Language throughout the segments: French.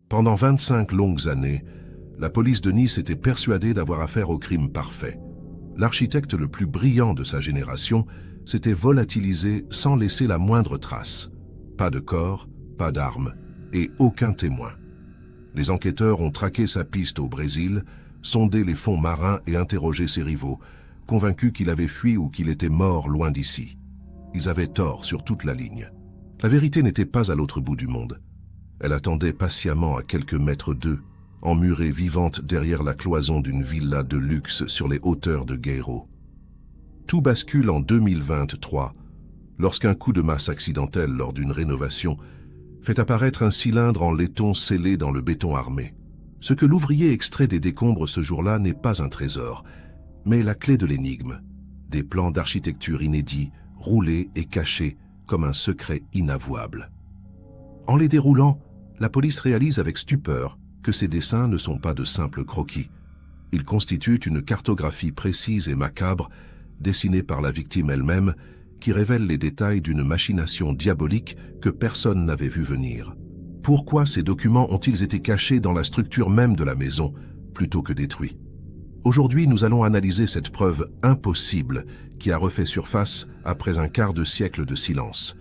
Pendant 25 longues années, la police de Nice était persuadée d'avoir affaire au crime parfait. L'architecte le plus brillant de sa génération s'était volatilisé sans laisser la moindre trace. Pas de corps, pas d'armes et aucun témoin. Les enquêteurs ont traqué sa piste au Brésil, sondé les fonds marins et interrogé ses rivaux, convaincus qu'il avait fui ou qu'il était mort loin d'ici. Ils avaient tort sur toute la ligne. La vérité n'était pas à l'autre bout du monde. Elle attendait patiemment à quelques mètres d'eux, emmurée vivante derrière la cloison d'une villa de luxe sur les hauteurs de Gueiro. Tout bascule en 2023, lorsqu'un coup de masse accidentel lors d'une rénovation fait apparaître un cylindre en laiton scellé dans le béton armé. Ce que l'ouvrier extrait des décombres ce jour-là n'est pas un trésor, mais la clé de l'énigme. Des plans d'architecture inédits, roulés et cachés comme un secret inavouable. En les déroulant, la police réalise avec stupeur que ces dessins ne sont pas de simples croquis. Ils constituent une cartographie précise et macabre, dessinée par la victime elle-même, qui révèle les détails d'une machination diabolique que personne n'avait vu venir. Pourquoi ces documents ont-ils été cachés dans la structure même de la maison, plutôt que détruits? Aujourd'hui, nous allons analyser cette preuve impossible qui a refait surface après un quart de siècle de silence.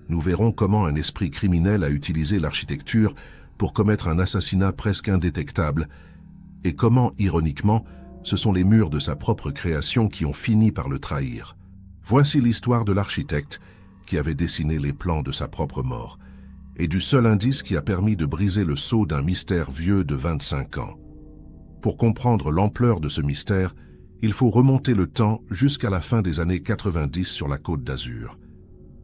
Nous verrons comment un esprit criminel a utilisé l'architecture pour commettre un assassinat presque indétectable et comment, ironiquement, ce sont les murs de sa propre création qui ont fini par le trahir. Voici l'histoire de l'architecte qui avait dessiné les plans de sa propre mort et du seul indice qui a permis de briser le sceau d'un mystère vieux de 25 ans. Pour comprendre l'ampleur de ce mystère, il faut remonter le temps jusqu'à la fin des années 90 sur la Côte d'Azur.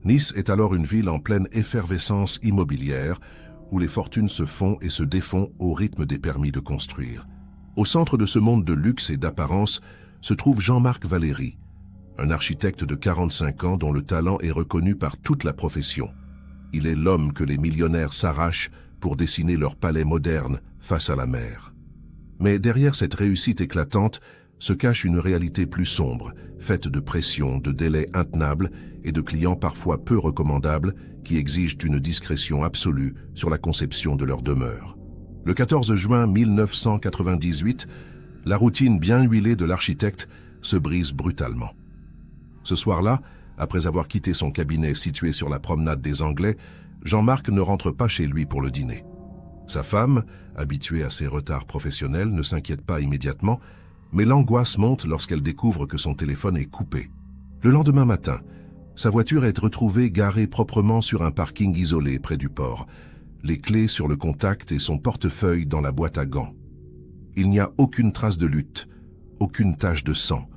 Nice est alors une ville en pleine effervescence immobilière où les fortunes se font et se défont au rythme des permis de construire. Au centre de ce monde de luxe et d'apparence se trouve Jean-Marc Valéry, un architecte de 45 ans dont le talent est reconnu par toute la profession. Il est l'homme que les millionnaires s'arrachent pour dessiner leur palais moderne face à la mer. Mais derrière cette réussite éclatante se cache une réalité plus sombre, faite de pression, de délais intenables et de clients parfois peu recommandables qui exigent une discrétion absolue sur la conception de leur demeure. Le 14 juin 1998, la routine bien huilée de l'architecte se brise brutalement. Ce soir-là, après avoir quitté son cabinet situé sur la promenade des Anglais, Jean-Marc ne rentre pas chez lui pour le dîner. Sa femme, habituée à ses retards professionnels, ne s'inquiète pas immédiatement, mais l'angoisse monte lorsqu'elle découvre que son téléphone est coupé. Le lendemain matin, sa voiture est retrouvée garée proprement sur un parking isolé près du port, les clés sur le contact et son portefeuille dans la boîte à gants. Il n'y a aucune trace de lutte, aucune tache de sang,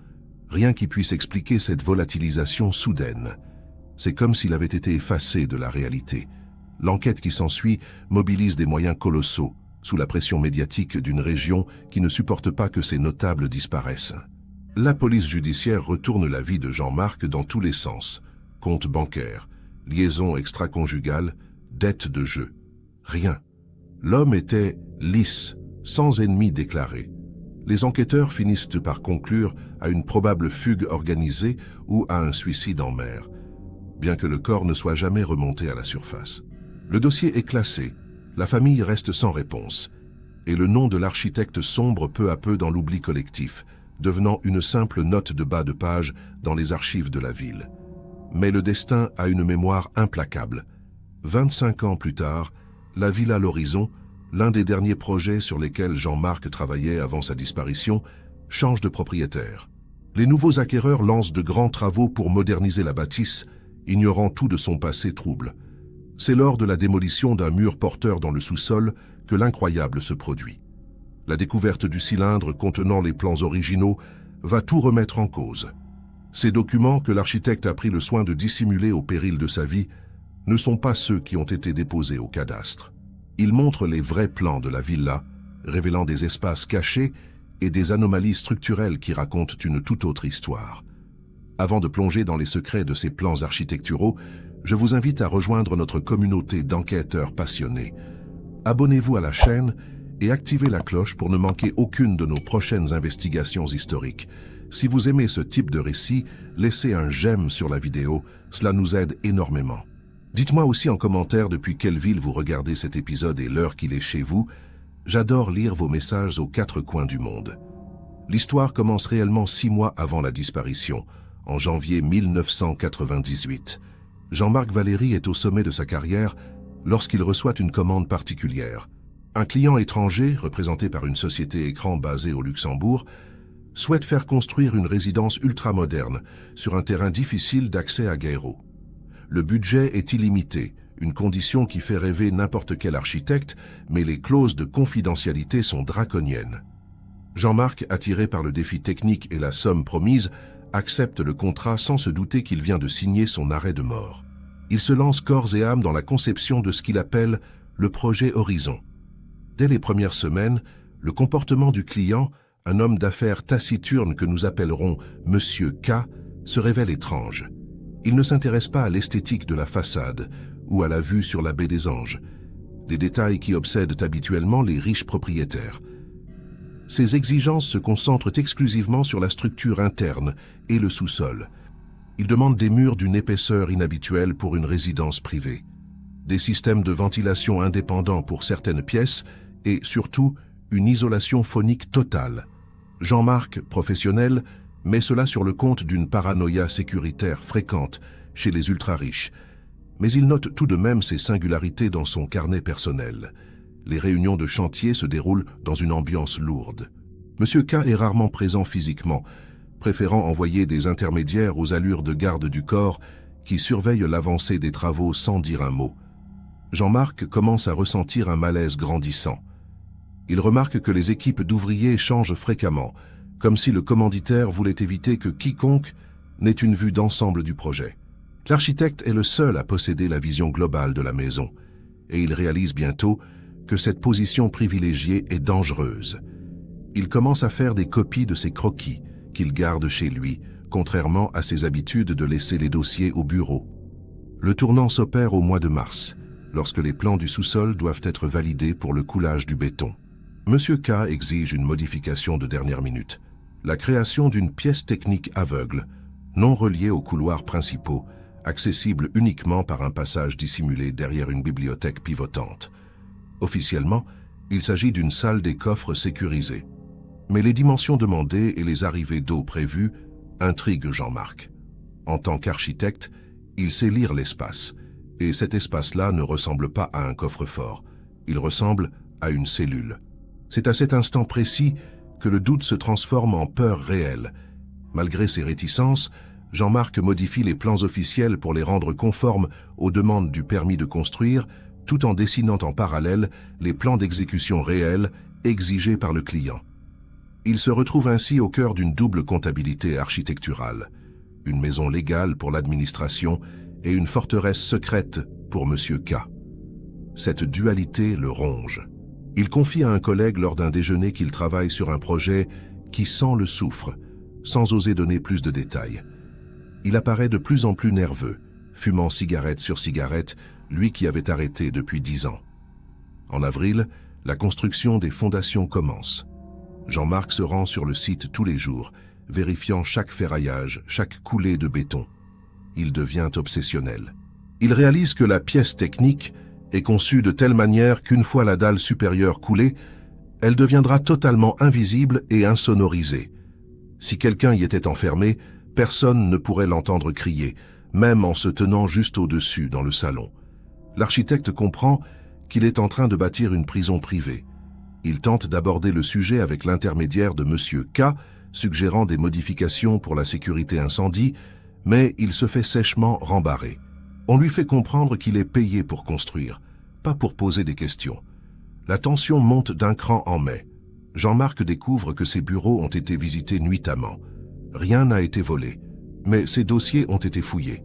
rien qui puisse expliquer cette volatilisation soudaine. C'est comme s'il avait été effacé de la réalité. L'enquête qui s'ensuit mobilise des moyens colossaux, sous la pression médiatique d'une région qui ne supporte pas que ses notables disparaissent. La police judiciaire retourne la vie de Jean-Marc dans tous les sens. Compte bancaire, liaison extra-conjugale, dette de jeu. Rien. L'homme était lisse, sans ennemi déclaré. Les enquêteurs finissent par conclure à une probable fugue organisée ou à un suicide en mer, bien que le corps ne soit jamais remonté à la surface. Le dossier est classé, la famille reste sans réponse, et le nom de l'architecte sombre peu à peu dans l'oubli collectif, devenant une simple note de bas de page dans les archives de la ville. Mais le destin a une mémoire implacable. 25 ans plus tard, la Villa L'Horizon, l'un des derniers projets sur lesquels Jean-Marc travaillait avant sa disparition, change de propriétaire. Les nouveaux acquéreurs lancent de grands travaux pour moderniser la bâtisse, ignorant tout de son passé trouble. C'est lors de la démolition d'un mur porteur dans le sous-sol que l'incroyable se produit. La découverte du cylindre contenant les plans originaux va tout remettre en cause. Ces documents que l'architecte a pris le soin de dissimuler au péril de sa vie ne sont pas ceux qui ont été déposés au cadastre. Ils montrent les vrais plans de la villa, révélant des espaces cachés et des anomalies structurelles qui racontent une toute autre histoire. Avant de plonger dans les secrets de ces plans architecturaux, je vous invite à rejoindre notre communauté d'enquêteurs passionnés. Abonnez-vous à la chaîne et activez la cloche pour ne manquer aucune de nos prochaines investigations historiques. Si vous aimez ce type de récit, laissez un j'aime sur la vidéo, cela nous aide énormément. Dites-moi aussi en commentaire depuis quelle ville vous regardez cet épisode et l'heure qu'il est chez vous. J'adore lire vos messages aux quatre coins du monde. L'histoire commence réellement 6 mois avant la disparition, en janvier 1998. Jean-Marc Valéry est au sommet de sa carrière lorsqu'il reçoit une commande particulière. Un client étranger, représenté par une société écran basée au Luxembourg, souhaite faire construire une résidence ultramoderne sur un terrain difficile d'accès à Gairo. Le budget est illimité, une condition qui fait rêver n'importe quel architecte, mais les clauses de confidentialité sont draconiennes. Jean-Marc, attiré par le défi technique et la somme promise, accepte le contrat sans se douter qu'il vient de signer son arrêt de mort. Il se lance corps et âme dans la conception de ce qu'il appelle le projet Horizon. Dès les premières semaines, le comportement du client, un homme d'affaires taciturne que nous appellerons Monsieur K, se révèle étrange. Il ne s'intéresse pas à l'esthétique de la façade ou à la vue sur la baie des Anges, des détails qui obsèdent habituellement les riches propriétaires. Ses exigences se concentrent exclusivement sur la structure interne et le sous-sol. Il demande des murs d'une épaisseur inhabituelle pour une résidence privée, des systèmes de ventilation indépendants pour certaines pièces et, surtout, une isolation phonique totale. Jean-Marc, professionnel, met cela sur le compte d'une paranoïa sécuritaire fréquente chez les ultra-riches. Mais il note tout de même ses singularités dans son carnet personnel. Les réunions de chantier se déroulent dans une ambiance lourde. Monsieur K est rarement présent physiquement, préférant envoyer des intermédiaires aux allures de garde du corps qui surveillent l'avancée des travaux sans dire un mot. Jean-Marc commence à ressentir un malaise grandissant. Il remarque que les équipes d'ouvriers changent fréquemment, comme si le commanditaire voulait éviter que quiconque n'ait une vue d'ensemble du projet. L'architecte est le seul à posséder la vision globale de la maison, et il réalise bientôt que cette position privilégiée est dangereuse. Il commence à faire des copies de ses croquis, qu'il garde chez lui, contrairement à ses habitudes de laisser les dossiers au bureau. Le tournant s'opère au mois de mars, lorsque les plans du sous-sol doivent être validés pour le coulage du béton. Monsieur K exige une modification de dernière minute, la création d'une pièce technique aveugle, non reliée aux couloirs principaux, accessible uniquement par un passage dissimulé derrière une bibliothèque pivotante. Officiellement, il s'agit d'une salle des coffres sécurisée. Mais les dimensions demandées et les arrivées d'eau prévues intriguent Jean-Marc. En tant qu'architecte, il sait lire l'espace, et cet espace-là ne ressemble pas à un coffre-fort, il ressemble à une cellule. C'est à cet instant précis que le doute se transforme en peur réelle. Malgré ses réticences, Jean-Marc modifie les plans officiels pour les rendre conformes aux demandes du permis de construire, tout en dessinant en parallèle les plans d'exécution réels exigés par le client. Il se retrouve ainsi au cœur d'une double comptabilité architecturale, une maison légale pour l'administration et une forteresse secrète pour Monsieur K. Cette dualité le ronge. Il confie à un collègue lors d'un déjeuner qu'il travaille sur un projet qui sent le soufre, sans oser donner plus de détails. Il apparaît de plus en plus nerveux, fumant cigarette sur cigarette, lui qui avait arrêté depuis 10 ans. En avril, la construction des fondations commence. Jean-Marc se rend sur le site tous les jours, vérifiant chaque ferraillage, chaque coulée de béton. Il devient obsessionnel. Il réalise que la pièce technique est conçue de telle manière qu'une fois la dalle supérieure coulée, elle deviendra totalement invisible et insonorisée. Si quelqu'un y était enfermé, personne ne pourrait l'entendre crier, même en se tenant juste au-dessus dans le salon. L'architecte comprend qu'il est en train de bâtir une prison privée. Il tente d'aborder le sujet avec l'intermédiaire de Monsieur K, suggérant des modifications pour la sécurité incendie, mais il se fait sèchement rembarrer. On lui fait comprendre qu'il est payé pour construire, pas pour poser des questions. La tension monte d'un cran en mai. Jean-Marc découvre que ses bureaux ont été visités nuitamment. Rien n'a été volé, mais ses dossiers ont été fouillés.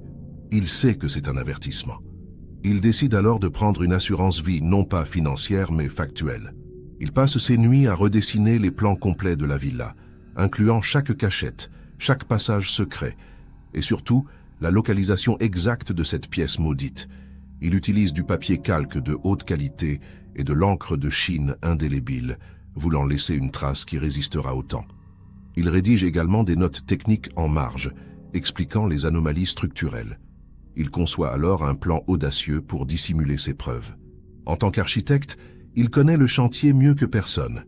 Il sait que c'est un avertissement. Il décide alors de prendre une assurance vie non pas financière mais factuelle. Il passe ses nuits à redessiner les plans complets de la villa, incluant chaque cachette, chaque passage secret, et surtout la localisation exacte de cette pièce maudite. Il utilise du papier calque de haute qualité et de l'encre de Chine indélébile, voulant laisser une trace qui résistera au temps. Il rédige également des notes techniques en marge, expliquant les anomalies structurelles. Il conçoit alors un plan audacieux pour dissimuler ses preuves. En tant qu'architecte, il connaît le chantier mieux que personne.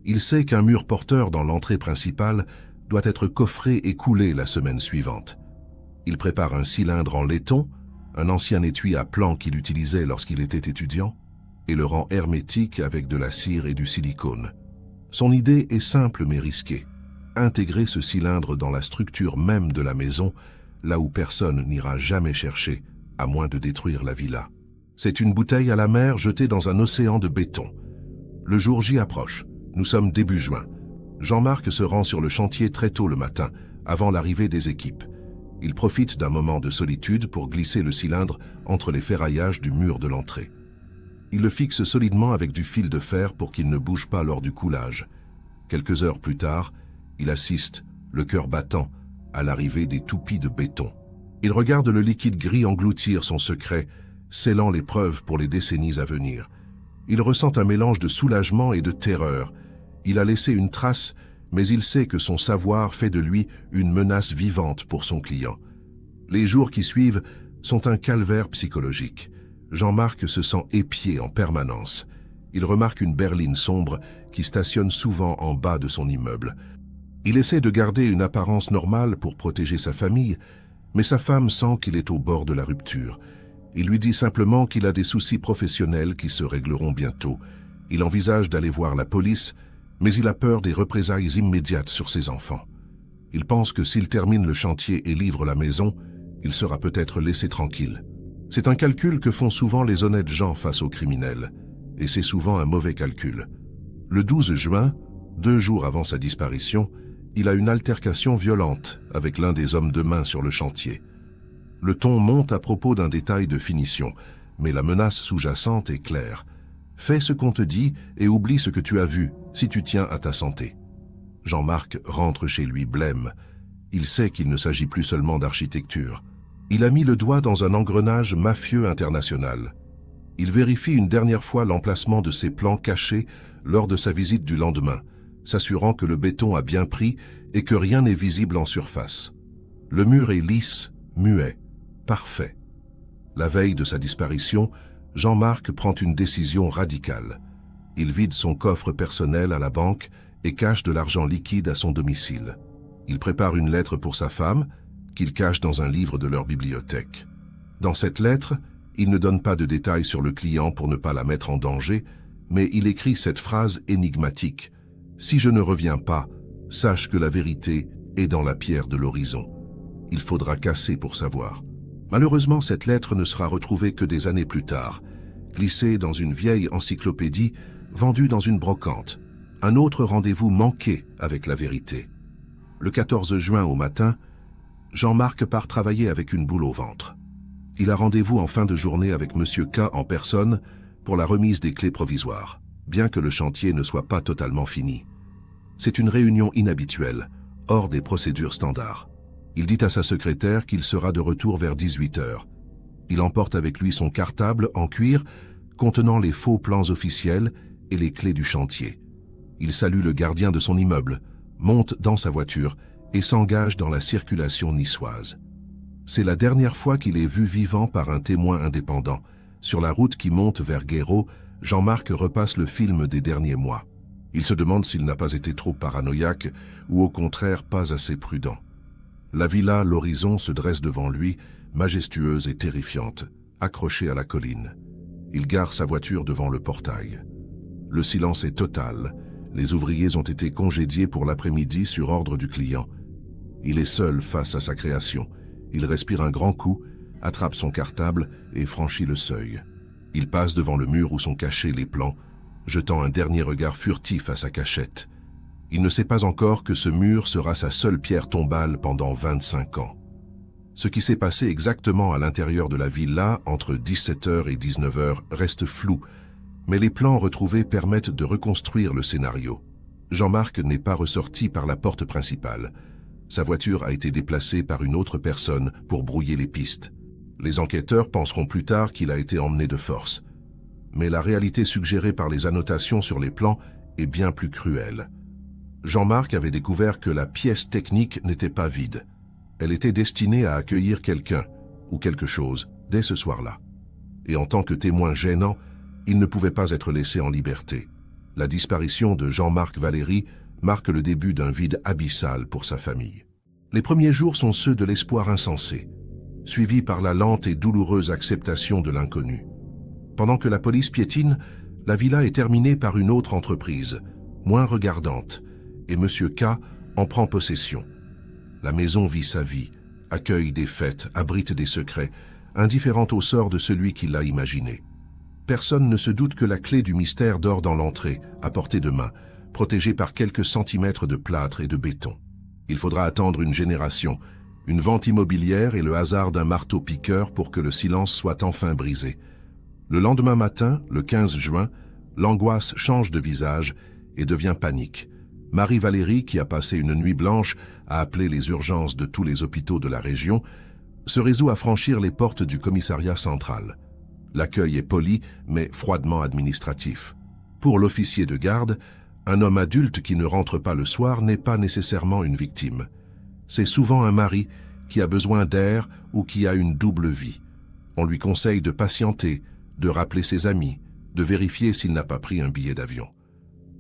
Il sait qu'un mur porteur dans l'entrée principale doit être coffré et coulé la semaine suivante. Il prépare un cylindre en laiton, un ancien étui à plan qu'il utilisait lorsqu'il était étudiant, et le rend hermétique avec de la cire et du silicone. Son idée est simple mais risquée. Intégrer ce cylindre dans la structure même de la maison, là où personne n'ira jamais chercher, à moins de détruire la villa. C'est une bouteille à la mer jetée dans un océan de béton. Le jour J approche. Nous sommes début juin. Jean-Marc se rend sur le chantier très tôt le matin, avant l'arrivée des équipes. Il profite d'un moment de solitude pour glisser le cylindre entre les ferraillages du mur de l'entrée. Il le fixe solidement avec du fil de fer pour qu'il ne bouge pas lors du coulage. Quelques heures plus tard, il assiste, le cœur battant, à l'arrivée des toupies de béton. Il regarde le liquide gris engloutir son secret, scellant les preuves pour les décennies à venir. Il ressent un mélange de soulagement et de terreur. Il a laissé une trace, mais il sait que son savoir fait de lui une menace vivante pour son client. Les jours qui suivent sont un calvaire psychologique. Jean-Marc se sent épié en permanence. Il remarque une berline sombre qui stationne souvent en bas de son immeuble. Il essaie de garder une apparence normale pour protéger sa famille, mais sa femme sent qu'il est au bord de la rupture. Il lui dit simplement qu'il a des soucis professionnels qui se régleront bientôt. Il envisage d'aller voir la police, mais il a peur des représailles immédiates sur ses enfants. Il pense que s'il termine le chantier et livre la maison, il sera peut-être laissé tranquille. C'est un calcul que font souvent les honnêtes gens face aux criminels, et c'est souvent un mauvais calcul. Le 12 juin, 2 jours avant sa disparition, il a une altercation violente avec l'un des hommes de main sur le chantier. Le ton monte à propos d'un détail de finition, mais la menace sous-jacente est claire. Fais ce qu'on te dit et oublie ce que tu as vu, si tu tiens à ta santé. Jean-Marc rentre chez lui blême. Il sait qu'il ne s'agit plus seulement d'architecture. Il a mis le doigt dans un engrenage mafieux international. Il vérifie une dernière fois l'emplacement de ses plans cachés lors de sa visite du lendemain, s'assurant que le béton a bien pris et que rien n'est visible en surface. Le mur est lisse, muet, parfait. La veille de sa disparition, Jean-Marc prend une décision radicale. Il vide son coffre personnel à la banque et cache de l'argent liquide à son domicile. Il prépare une lettre pour sa femme, qu'il cache dans un livre de leur bibliothèque. Dans cette lettre, il ne donne pas de détails sur le client pour ne pas la mettre en danger, mais il écrit cette phrase énigmatique. « Si je ne reviens pas, sache que la vérité est dans la pierre de l'horizon. Il faudra casser pour savoir. » Malheureusement, cette lettre ne sera retrouvée que des années plus tard, glissée dans une vieille encyclopédie vendue dans une brocante. Un autre rendez-vous manqué avec la vérité. Le 14 juin au matin, Jean-Marc part travailler avec une boule au ventre. Il a rendez-vous en fin de journée avec Monsieur K en personne pour la remise des clés provisoires, bien que le chantier ne soit pas totalement fini. C'est une réunion inhabituelle, hors des procédures standards. Il dit à sa secrétaire qu'il sera de retour vers 18 h. Il emporte avec lui son cartable en cuir contenant les faux plans officiels et les clés du chantier. Il salue le gardien de son immeuble, monte dans sa voiture et s'engage dans la circulation niçoise. C'est la dernière fois qu'il est vu vivant par un témoin indépendant. Sur la route qui monte vers Guéraud, Jean-Marc repasse le film des derniers mois. Il se demande s'il n'a pas été trop paranoïaque ou au contraire pas assez prudent. La villa L'Horizon se dresse devant lui, majestueuse et terrifiante, accrochée à la colline. Il gare sa voiture devant le portail. Le silence est total. Les ouvriers ont été congédiés pour l'après-midi sur ordre du client. Il est seul face à sa création. Il respire un grand coup, attrape son cartable et franchit le seuil. Il passe devant le mur où sont cachés les plans, jetant un dernier regard furtif à sa cachette. Il ne sait pas encore que ce mur sera sa seule pierre tombale pendant 25 ans. Ce qui s'est passé exactement à l'intérieur de la villa entre 17 h et 19 h reste flou, mais les plans retrouvés permettent de reconstruire le scénario. Jean-Marc n'est pas ressorti par la porte principale. Sa voiture a été déplacée par une autre personne pour brouiller les pistes. Les enquêteurs penseront plus tard qu'il a été emmené de force. Mais la réalité suggérée par les annotations sur les plans est bien plus cruelle. Jean-Marc avait découvert que la pièce technique n'était pas vide. Elle était destinée à accueillir quelqu'un, ou quelque chose, dès ce soir-là. Et en tant que témoin gênant, il ne pouvait pas être laissé en liberté. La disparition de Jean-Marc Valéry marque le début d'un vide abyssal pour sa famille. Les premiers jours sont ceux de l'espoir insensé, suivis par la lente et douloureuse acceptation de l'inconnu. Pendant que la police piétine, la villa est terminée par une autre entreprise, moins regardante, et M. K en prend possession. La maison vit sa vie, accueille des fêtes, abrite des secrets, indifférente au sort de celui qui l'a imaginé. Personne ne se doute que la clé du mystère dort dans l'entrée, à portée de main, protégée par quelques centimètres de plâtre et de béton. Il faudra attendre une génération, une vente immobilière et le hasard d'un marteau-piqueur pour que le silence soit enfin brisé. Le lendemain matin, le 15 juin, l'angoisse change de visage et devient panique. Marie-Valéry, qui a passé une nuit blanche à appeler les urgences de tous les hôpitaux de la région, se résout à franchir les portes du commissariat central. L'accueil est poli, mais froidement administratif. Pour l'officier de garde, un homme adulte qui ne rentre pas le soir n'est pas nécessairement une victime. C'est souvent un mari qui a besoin d'air ou qui a une double vie. On lui conseille de patienter, de rappeler ses amis, de vérifier s'il n'a pas pris un billet d'avion.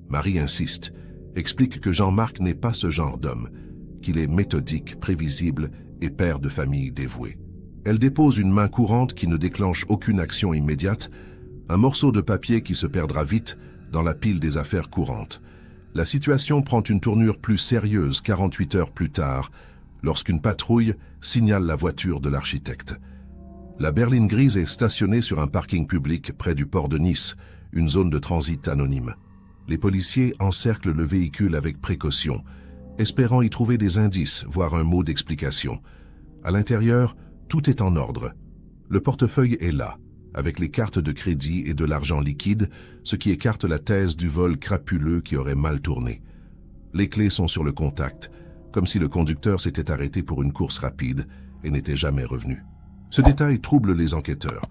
Marie insiste, explique que Jean-Marc n'est pas ce genre d'homme, qu'il est méthodique, prévisible et père de famille dévoué. Elle dépose une main courante qui ne déclenche aucune action immédiate, un morceau de papier qui se perdra vite dans la pile des affaires courantes. La situation prend une tournure plus sérieuse 48 heures plus tard, lorsqu'une patrouille signale la voiture de l'architecte. La berline grise est stationnée sur un parking public près du port de Nice, une zone de transit anonyme. Les policiers encerclent le véhicule avec précaution, espérant y trouver des indices, voire un mot d'explication. À l'intérieur, tout est en ordre. Le portefeuille est là, avec les cartes de crédit et de l'argent liquide, ce qui écarte la thèse du vol crapuleux qui aurait mal tourné. Les clés sont sur le contact, comme si le conducteur s'était arrêté pour une course rapide et n'était jamais revenu. Ce détail trouble les enquêteurs.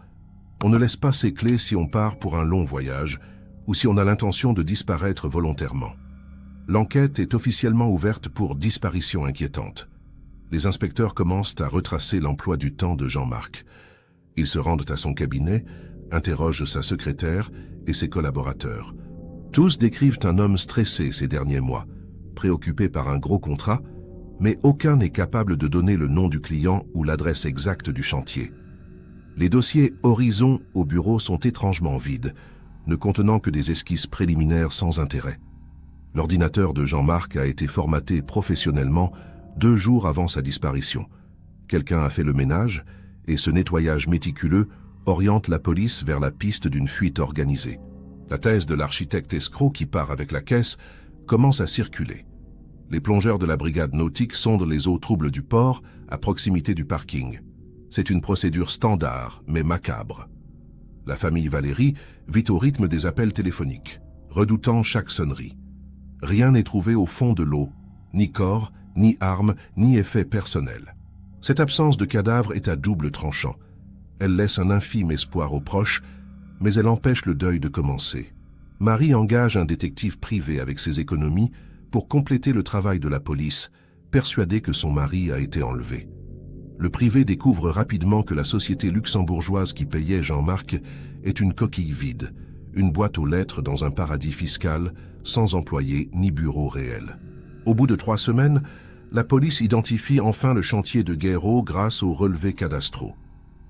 On ne laisse pas ses clés si on part pour un long voyage ou si on a l'intention de disparaître volontairement. L'enquête est officiellement ouverte pour disparition inquiétante. Les inspecteurs commencent à retracer l'emploi du temps de Jean-Marc. Ils se rendent à son cabinet, interrogent sa secrétaire et ses collaborateurs. Tous décrivent un homme stressé ces derniers mois, préoccupé par un gros contrat, mais aucun n'est capable de donner le nom du client ou l'adresse exacte du chantier. Les dossiers Horizon au bureau sont étrangement vides, ne contenant que des esquisses préliminaires sans intérêt. L'ordinateur de Jean-Marc a été formaté professionnellement 2 jours avant sa disparition. Quelqu'un a fait le ménage et ce nettoyage méticuleux oriente la police vers la piste d'une fuite organisée. La thèse de l'architecte escroc qui part avec la caisse commence à circuler. Les plongeurs de la brigade nautique sondent les eaux troubles du port à proximité du parking. C'est une procédure standard, mais macabre. La famille Valéry vit au rythme des appels téléphoniques, redoutant chaque sonnerie. Rien n'est trouvé au fond de l'eau, ni corps, ni armes, ni effet personnel. Cette absence de cadavre est à double tranchant. Elle laisse un infime espoir aux proches, mais elle empêche le deuil de commencer. Marie engage un détective privé avec ses économies pour compléter le travail de la police, persuadée que son mari a été enlevé. Le privé découvre rapidement que la société luxembourgeoise qui payait Jean-Marc est une coquille vide, une boîte aux lettres dans un paradis fiscal, sans employés ni bureau réel. Au bout de 3 semaines, la police identifie enfin le chantier de Guéraud grâce aux relevés cadastraux.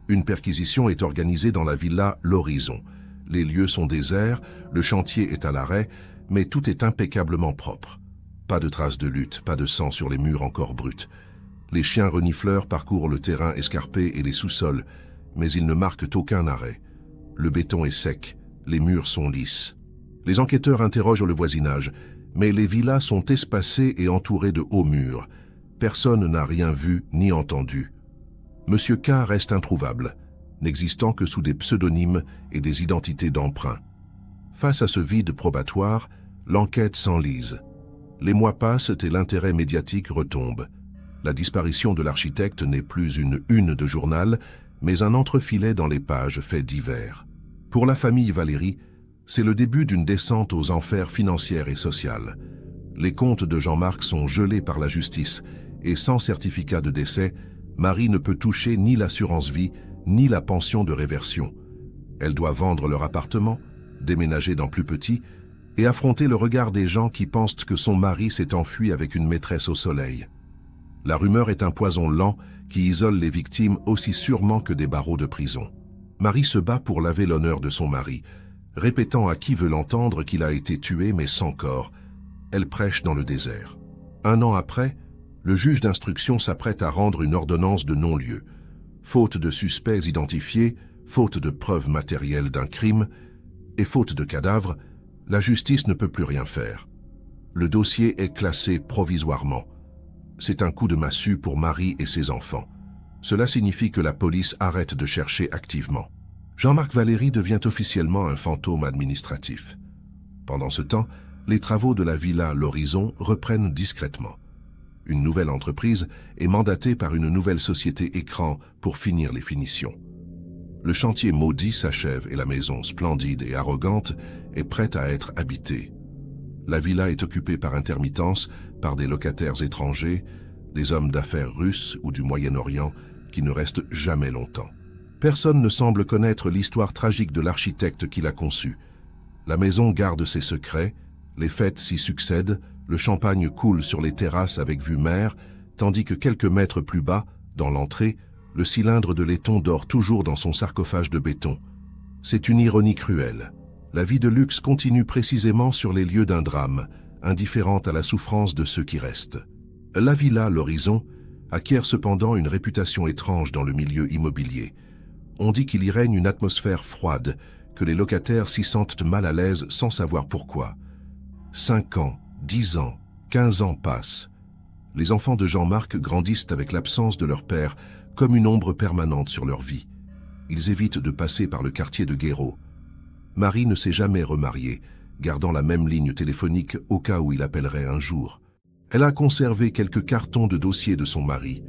Une perquisition est organisée dans la villa L'Horizon. Les lieux sont déserts, le chantier est à l'arrêt, mais tout est impeccablement propre. Pas de traces de lutte, pas de sang sur les murs encore bruts. Les chiens renifleurs parcourent le terrain escarpé et les sous-sols, mais ils ne marquent aucun arrêt. Le béton est sec, les murs sont lisses. Les enquêteurs interrogent le voisinage, mais les villas sont espacées et entourées de hauts murs. Personne n'a rien vu ni entendu. Monsieur K reste introuvable, n'existant que sous des pseudonymes et des identités d'emprunt. Face à ce vide probatoire, l'enquête s'enlise. Les mois passent et l'intérêt médiatique retombe. La disparition de l'architecte n'est plus une une de journal, mais un entrefilet dans les pages faits divers. Pour la famille Valéry, c'est le début d'une descente aux enfers financières et sociales. Les comptes de Jean-Marc sont gelés par la justice et sans certificat de décès, Marie ne peut toucher ni l'assurance vie, ni la pension de réversion. Elle doit vendre leur appartement, déménager dans plus petit et affronter le regard des gens qui pensent que son mari s'est enfui avec une maîtresse au soleil. La rumeur est un poison lent qui isole les victimes aussi sûrement que des barreaux de prison. Marie se bat pour laver l'honneur de son mari, répétant à qui veut l'entendre qu'il a été tué mais sans corps. Elle prêche dans le désert. 1 an après, le juge d'instruction s'apprête à rendre une ordonnance de non-lieu. Faute de suspects identifiés, faute de preuves matérielles d'un crime et faute de cadavres, la justice ne peut plus rien faire. Le dossier est classé provisoirement. C'est un coup de massue pour Marie et ses enfants. Cela signifie que la police arrête de chercher activement. Jean-Marc Valéry devient officiellement un fantôme administratif. Pendant ce temps, les travaux de la villa L'Horizon reprennent discrètement. Une nouvelle entreprise est mandatée par une nouvelle société écran pour finir les finitions. Le chantier maudit s'achève et la maison splendide et arrogante est prête à être habitée. La villa est occupée par intermittence par des locataires étrangers, des hommes d'affaires russes ou du Moyen-Orient qui ne restent jamais longtemps. Personne ne semble connaître l'histoire tragique de l'architecte qui l'a conçue. La maison garde ses secrets, les fêtes s'y succèdent, le champagne coule sur les terrasses avec vue mer, tandis que quelques mètres plus bas, dans l'entrée, le cylindre de laiton dort toujours dans son sarcophage de béton. C'est une ironie cruelle. La vie de luxe continue précisément sur les lieux d'un drame, indifférente à la souffrance de ceux qui restent. La villa L'Horizon acquiert cependant une réputation étrange dans le milieu immobilier. On dit qu'il y règne une atmosphère froide, que les locataires s'y sentent mal à l'aise sans savoir pourquoi. 5 ans, 10 ans, 15 ans passent. Les enfants de Jean-Marc grandissent avec l'absence de leur père, comme une ombre permanente sur leur vie. Ils évitent de passer par le quartier de Guéraud. Marie ne s'est jamais remariée, gardant la même ligne téléphonique au cas où il appellerait un jour. Elle a conservé quelques cartons de dossiers de son mari,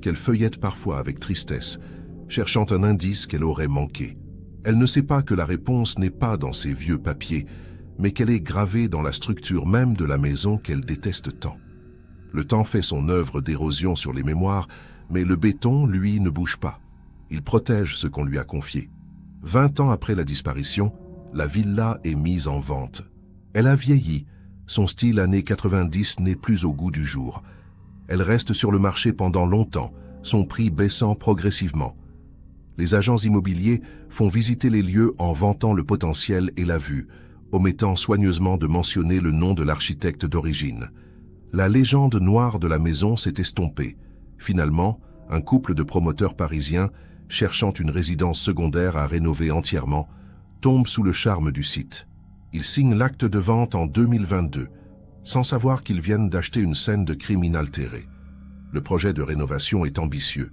qu'elle feuillette parfois avec tristesse, cherchant un indice qu'elle aurait manqué. Elle ne sait pas que la réponse n'est pas dans ces vieux papiers, mais qu'elle est gravée dans la structure même de la maison qu'elle déteste tant. Le temps fait son œuvre d'érosion sur les mémoires, mais le béton, lui, ne bouge pas. Il protège ce qu'on lui a confié. 20 ans après la disparition, la villa est mise en vente. Elle a vieilli. Son style années 90 n'est plus au goût du jour. Elle reste sur le marché pendant longtemps, son prix baissant progressivement. Les agents immobiliers font visiter les lieux en vantant le potentiel et la vue, omettant soigneusement de mentionner le nom de l'architecte d'origine. La légende noire de la maison s'est estompée. Finalement, un couple de promoteurs parisiens, cherchant une résidence secondaire à rénover entièrement, tombe sous le charme du site. Ils signent l'acte de vente en 2022, sans savoir qu'ils viennent d'acheter une scène de crime inaltérée. Le projet de rénovation est ambitieux.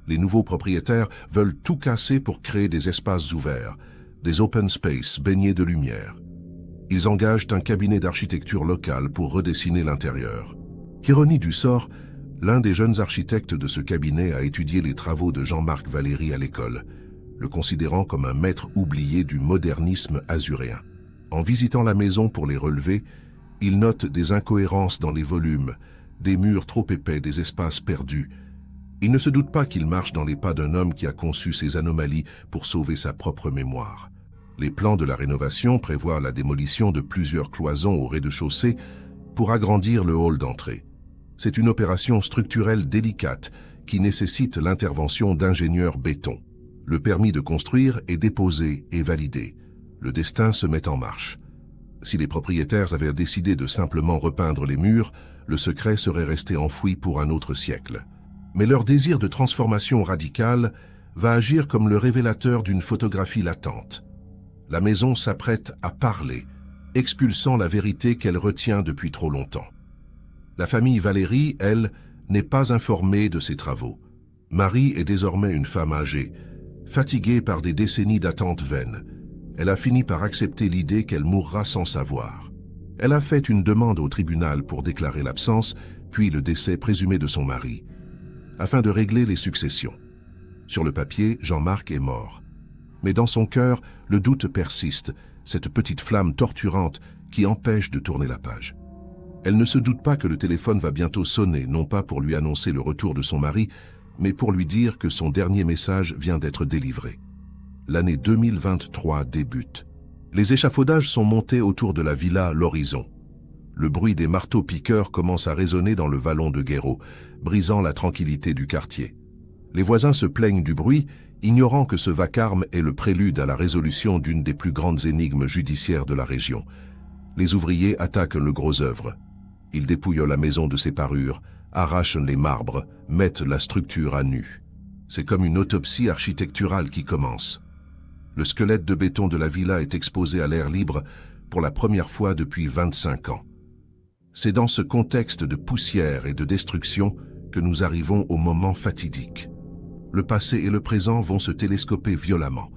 Les nouveaux propriétaires veulent tout casser pour créer des espaces ouverts, des open space baignés de lumière. Ils engagent un cabinet d'architecture local pour redessiner l'intérieur. Ironie du sort, l'un des jeunes architectes de ce cabinet a étudié les travaux de Jean-Marc Valéry à l'école, le considérant comme un maître oublié du modernisme azuréen. En visitant la maison pour les relever, il note des incohérences dans les volumes, des murs trop épais, des espaces perdus. Il ne se doute pas qu'il marche dans les pas d'un homme qui a conçu ces anomalies pour sauver sa propre mémoire. Les plans de la rénovation prévoient la démolition de plusieurs cloisons au rez-de-chaussée pour agrandir le hall d'entrée. C'est une opération structurelle délicate qui nécessite l'intervention d'ingénieurs béton. Le permis de construire est déposé et validé. Le destin se met en marche. Si les propriétaires avaient décidé de simplement repeindre les murs, le secret serait resté enfoui pour un autre siècle. Mais leur désir de transformation radicale va agir comme le révélateur d'une photographie latente. La maison s'apprête à parler, expulsant la vérité qu'elle retient depuis trop longtemps. La famille Valéry, elle, n'est pas informée de ces travaux. Marie est désormais une femme âgée, fatiguée par des décennies d'attente vaine. Elle a fini par accepter l'idée qu'elle mourra sans savoir. Elle a fait une demande au tribunal pour déclarer l'absence, puis le décès présumé de son mari, afin de régler les successions. Sur le papier, Jean-Marc est mort. Mais dans son cœur, le doute persiste, cette petite flamme torturante qui empêche de tourner la page. Elle ne se doute pas que le téléphone va bientôt sonner, non pas pour lui annoncer le retour de son mari, mais pour lui dire que son dernier message vient d'être délivré. L'année 2023 débute. Les échafaudages sont montés autour de la villa L'Horizon. Le bruit des marteaux-piqueurs commence à résonner dans le vallon de Guéraud, brisant la tranquillité du quartier. Les voisins se plaignent du bruit, ignorant que ce vacarme est le prélude à la résolution d'une des plus grandes énigmes judiciaires de la région. Les ouvriers attaquent le gros œuvre. Ils dépouillent la maison de ses parures, arrachent les marbres, mettent la structure à nu. C'est comme une autopsie architecturale qui commence. Le squelette de béton de la villa est exposé à l'air libre pour la première fois depuis 25 ans. C'est dans ce contexte de poussière et de destruction que nous arrivons au moment fatidique. Le passé et le présent vont se télescoper violemment.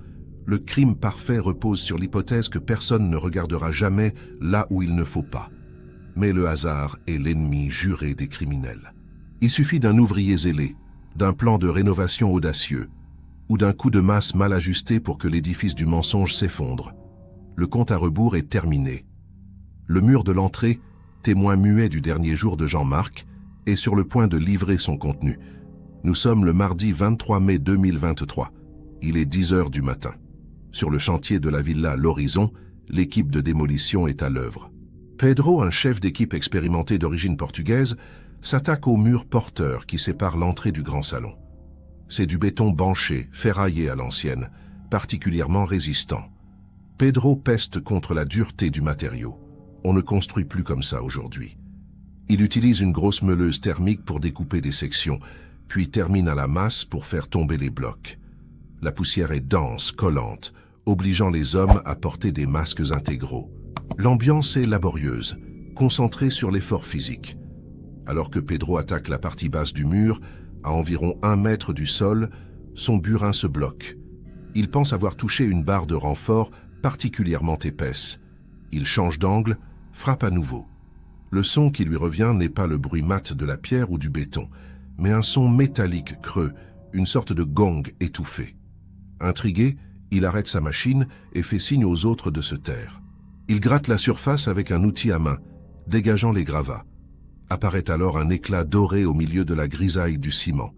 Le crime parfait repose sur l'hypothèse que personne ne regardera jamais là où il ne faut pas. Mais le hasard est l'ennemi juré des criminels. Il suffit d'un ouvrier zélé, d'un plan de rénovation audacieux, ou d'un coup de masse mal ajusté pour que l'édifice du mensonge s'effondre. Le compte à rebours est terminé. Le mur de l'entrée, témoin muet du dernier jour de Jean-Marc, est sur le point de livrer son contenu. Nous sommes le mardi 23 mai 2023. Il est 10 heures du matin. Sur le chantier de la villa L'Horizon, l'équipe de démolition est à l'œuvre. Pedro, un chef d'équipe expérimenté d'origine portugaise, s'attaque au mur porteur qui sépare l'entrée du grand salon. C'est du béton banché, ferraillé à l'ancienne, particulièrement résistant. Pedro peste contre la dureté du matériau. On ne construit plus comme ça aujourd'hui. Il utilise une grosse meuleuse thermique pour découper des sections, puis termine à la masse pour faire tomber les blocs. La poussière est dense, collante, obligeant les hommes à porter des masques intégraux. L'ambiance est laborieuse, concentrée sur l'effort physique. Alors que Pedro attaque la partie basse du mur, à environ 1 mètre du sol, son burin se bloque. Il pense avoir touché une barre de renfort particulièrement épaisse. Il change d'angle, frappe à nouveau. Le son qui lui revient n'est pas le bruit mat de la pierre ou du béton, mais un son métallique creux, une sorte de gong étouffé. Intrigué, il arrête sa machine et fait signe aux autres de se taire. Il gratte la surface avec un outil à main, dégageant les gravats. Apparaît alors un éclat doré au milieu de la grisaille du ciment.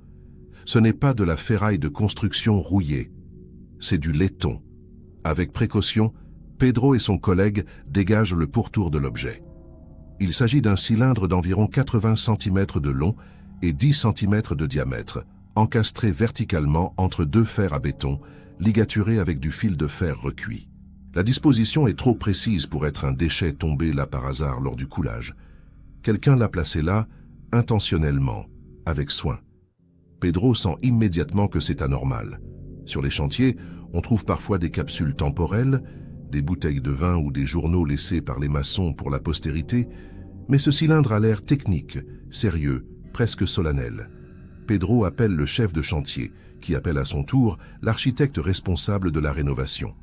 Ce n'est pas de la ferraille de construction rouillée, c'est du laiton. Avec précaution, Pedro et son collègue dégagent le pourtour de l'objet. Il s'agit d'un cylindre d'environ 80 cm de long et 10 cm de diamètre, encastré verticalement entre 2 fers à béton, ligaturés avec du fil de fer recuit. La disposition est trop précise pour être un déchet tombé là par hasard lors du coulage. Quelqu'un l'a placé là, intentionnellement, avec soin. Pedro sent immédiatement que c'est anormal. Sur les chantiers, on trouve parfois des capsules temporelles, des bouteilles de vin ou des journaux laissés par les maçons pour la postérité, mais ce cylindre a l'air technique, sérieux, presque solennel. Pedro appelle le chef de chantier, qui appelle à son tour l'architecte responsable de la rénovation.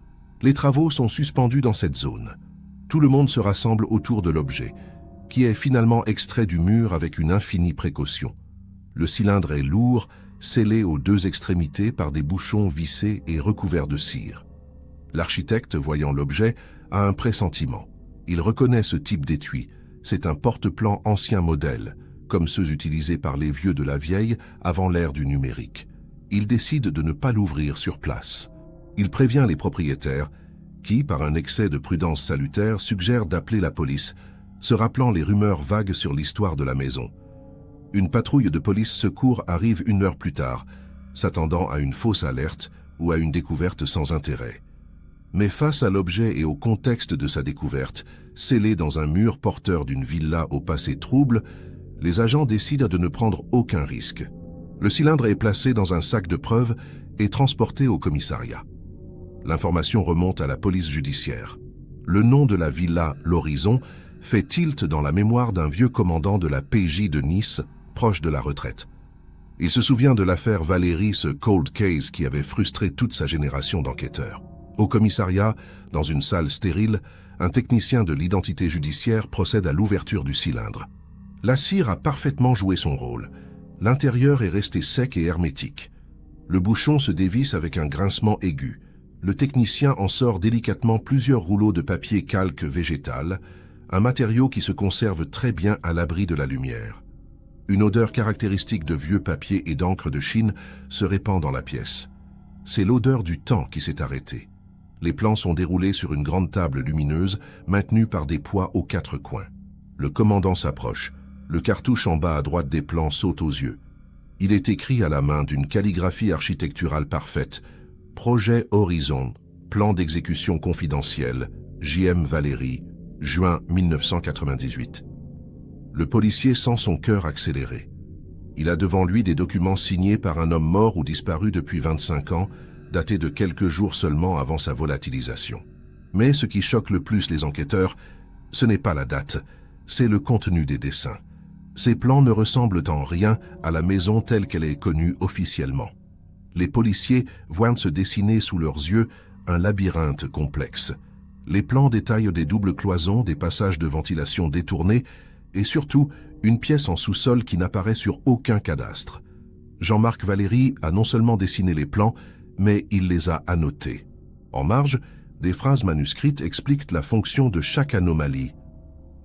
Les travaux sont suspendus dans cette zone. Tout le monde se rassemble autour de l'objet, qui est finalement extrait du mur avec une infinie précaution. Le cylindre est lourd, scellé aux 2 extrémités par des bouchons vissés et recouverts de cire. L'architecte, voyant l'objet, a un pressentiment. Il reconnaît ce type d'étui. C'est un porte-plan ancien modèle, comme ceux utilisés par les vieux de la vieille avant l'ère du numérique. Il décide de ne pas l'ouvrir sur place. Il prévient les propriétaires, qui, par un excès de prudence salutaire, suggèrent d'appeler la police, se rappelant les rumeurs vagues sur l'histoire de la maison. Une patrouille de police secours arrive 1 heure plus tard, s'attendant à une fausse alerte ou à une découverte sans intérêt. Mais face à l'objet et au contexte de sa découverte, scellé dans un mur porteur d'une villa au passé trouble, les agents décident de ne prendre aucun risque. Le cylindre est placé dans un sac de preuves et transporté au commissariat. L'information remonte à la police judiciaire. Le nom de la villa L'Horizon fait tilt dans la mémoire d'un vieux commandant de la PJ de Nice, proche de la retraite. Il se souvient de l'affaire Valérie, ce cold case qui avait frustré toute sa génération d'enquêteurs. Au commissariat, dans une salle stérile, un technicien de l'identité judiciaire procède à l'ouverture du cylindre. La cire a parfaitement joué son rôle. L'intérieur est resté sec et hermétique. Le bouchon se dévisse avec un grincement aigu. Le technicien en sort délicatement plusieurs rouleaux de papier calque végétal, un matériau qui se conserve très bien à l'abri de la lumière. Une odeur caractéristique de vieux papier et d'encre de Chine se répand dans la pièce. C'est l'odeur du temps qui s'est arrêtée. Les plans sont déroulés sur une grande table lumineuse, maintenue par des poids aux 4 coins. Le commandant s'approche. Le cartouche en bas à droite des plans saute aux yeux. Il est écrit à la main d'une calligraphie architecturale parfaite. Projet Horizon, plan d'exécution confidentiel, J.M. Valéry, juin 1998. Le policier sent son cœur accélérer. Il a devant lui des documents signés par un homme mort ou disparu depuis 25 ans, datés de quelques jours seulement avant sa volatilisation. Mais ce qui choque le plus les enquêteurs, ce n'est pas la date, c'est le contenu des dessins. Ces plans ne ressemblent en rien à la maison telle qu'elle est connue officiellement. Les policiers voient se dessiner sous leurs yeux un labyrinthe complexe. Les plans détaillent des doubles cloisons, des passages de ventilation détournés et surtout une pièce en sous-sol qui n'apparaît sur aucun cadastre. Jean-Marc Valéry a non seulement dessiné les plans, mais il les a annotés. En marge, des phrases manuscrites expliquent la fonction de chaque anomalie.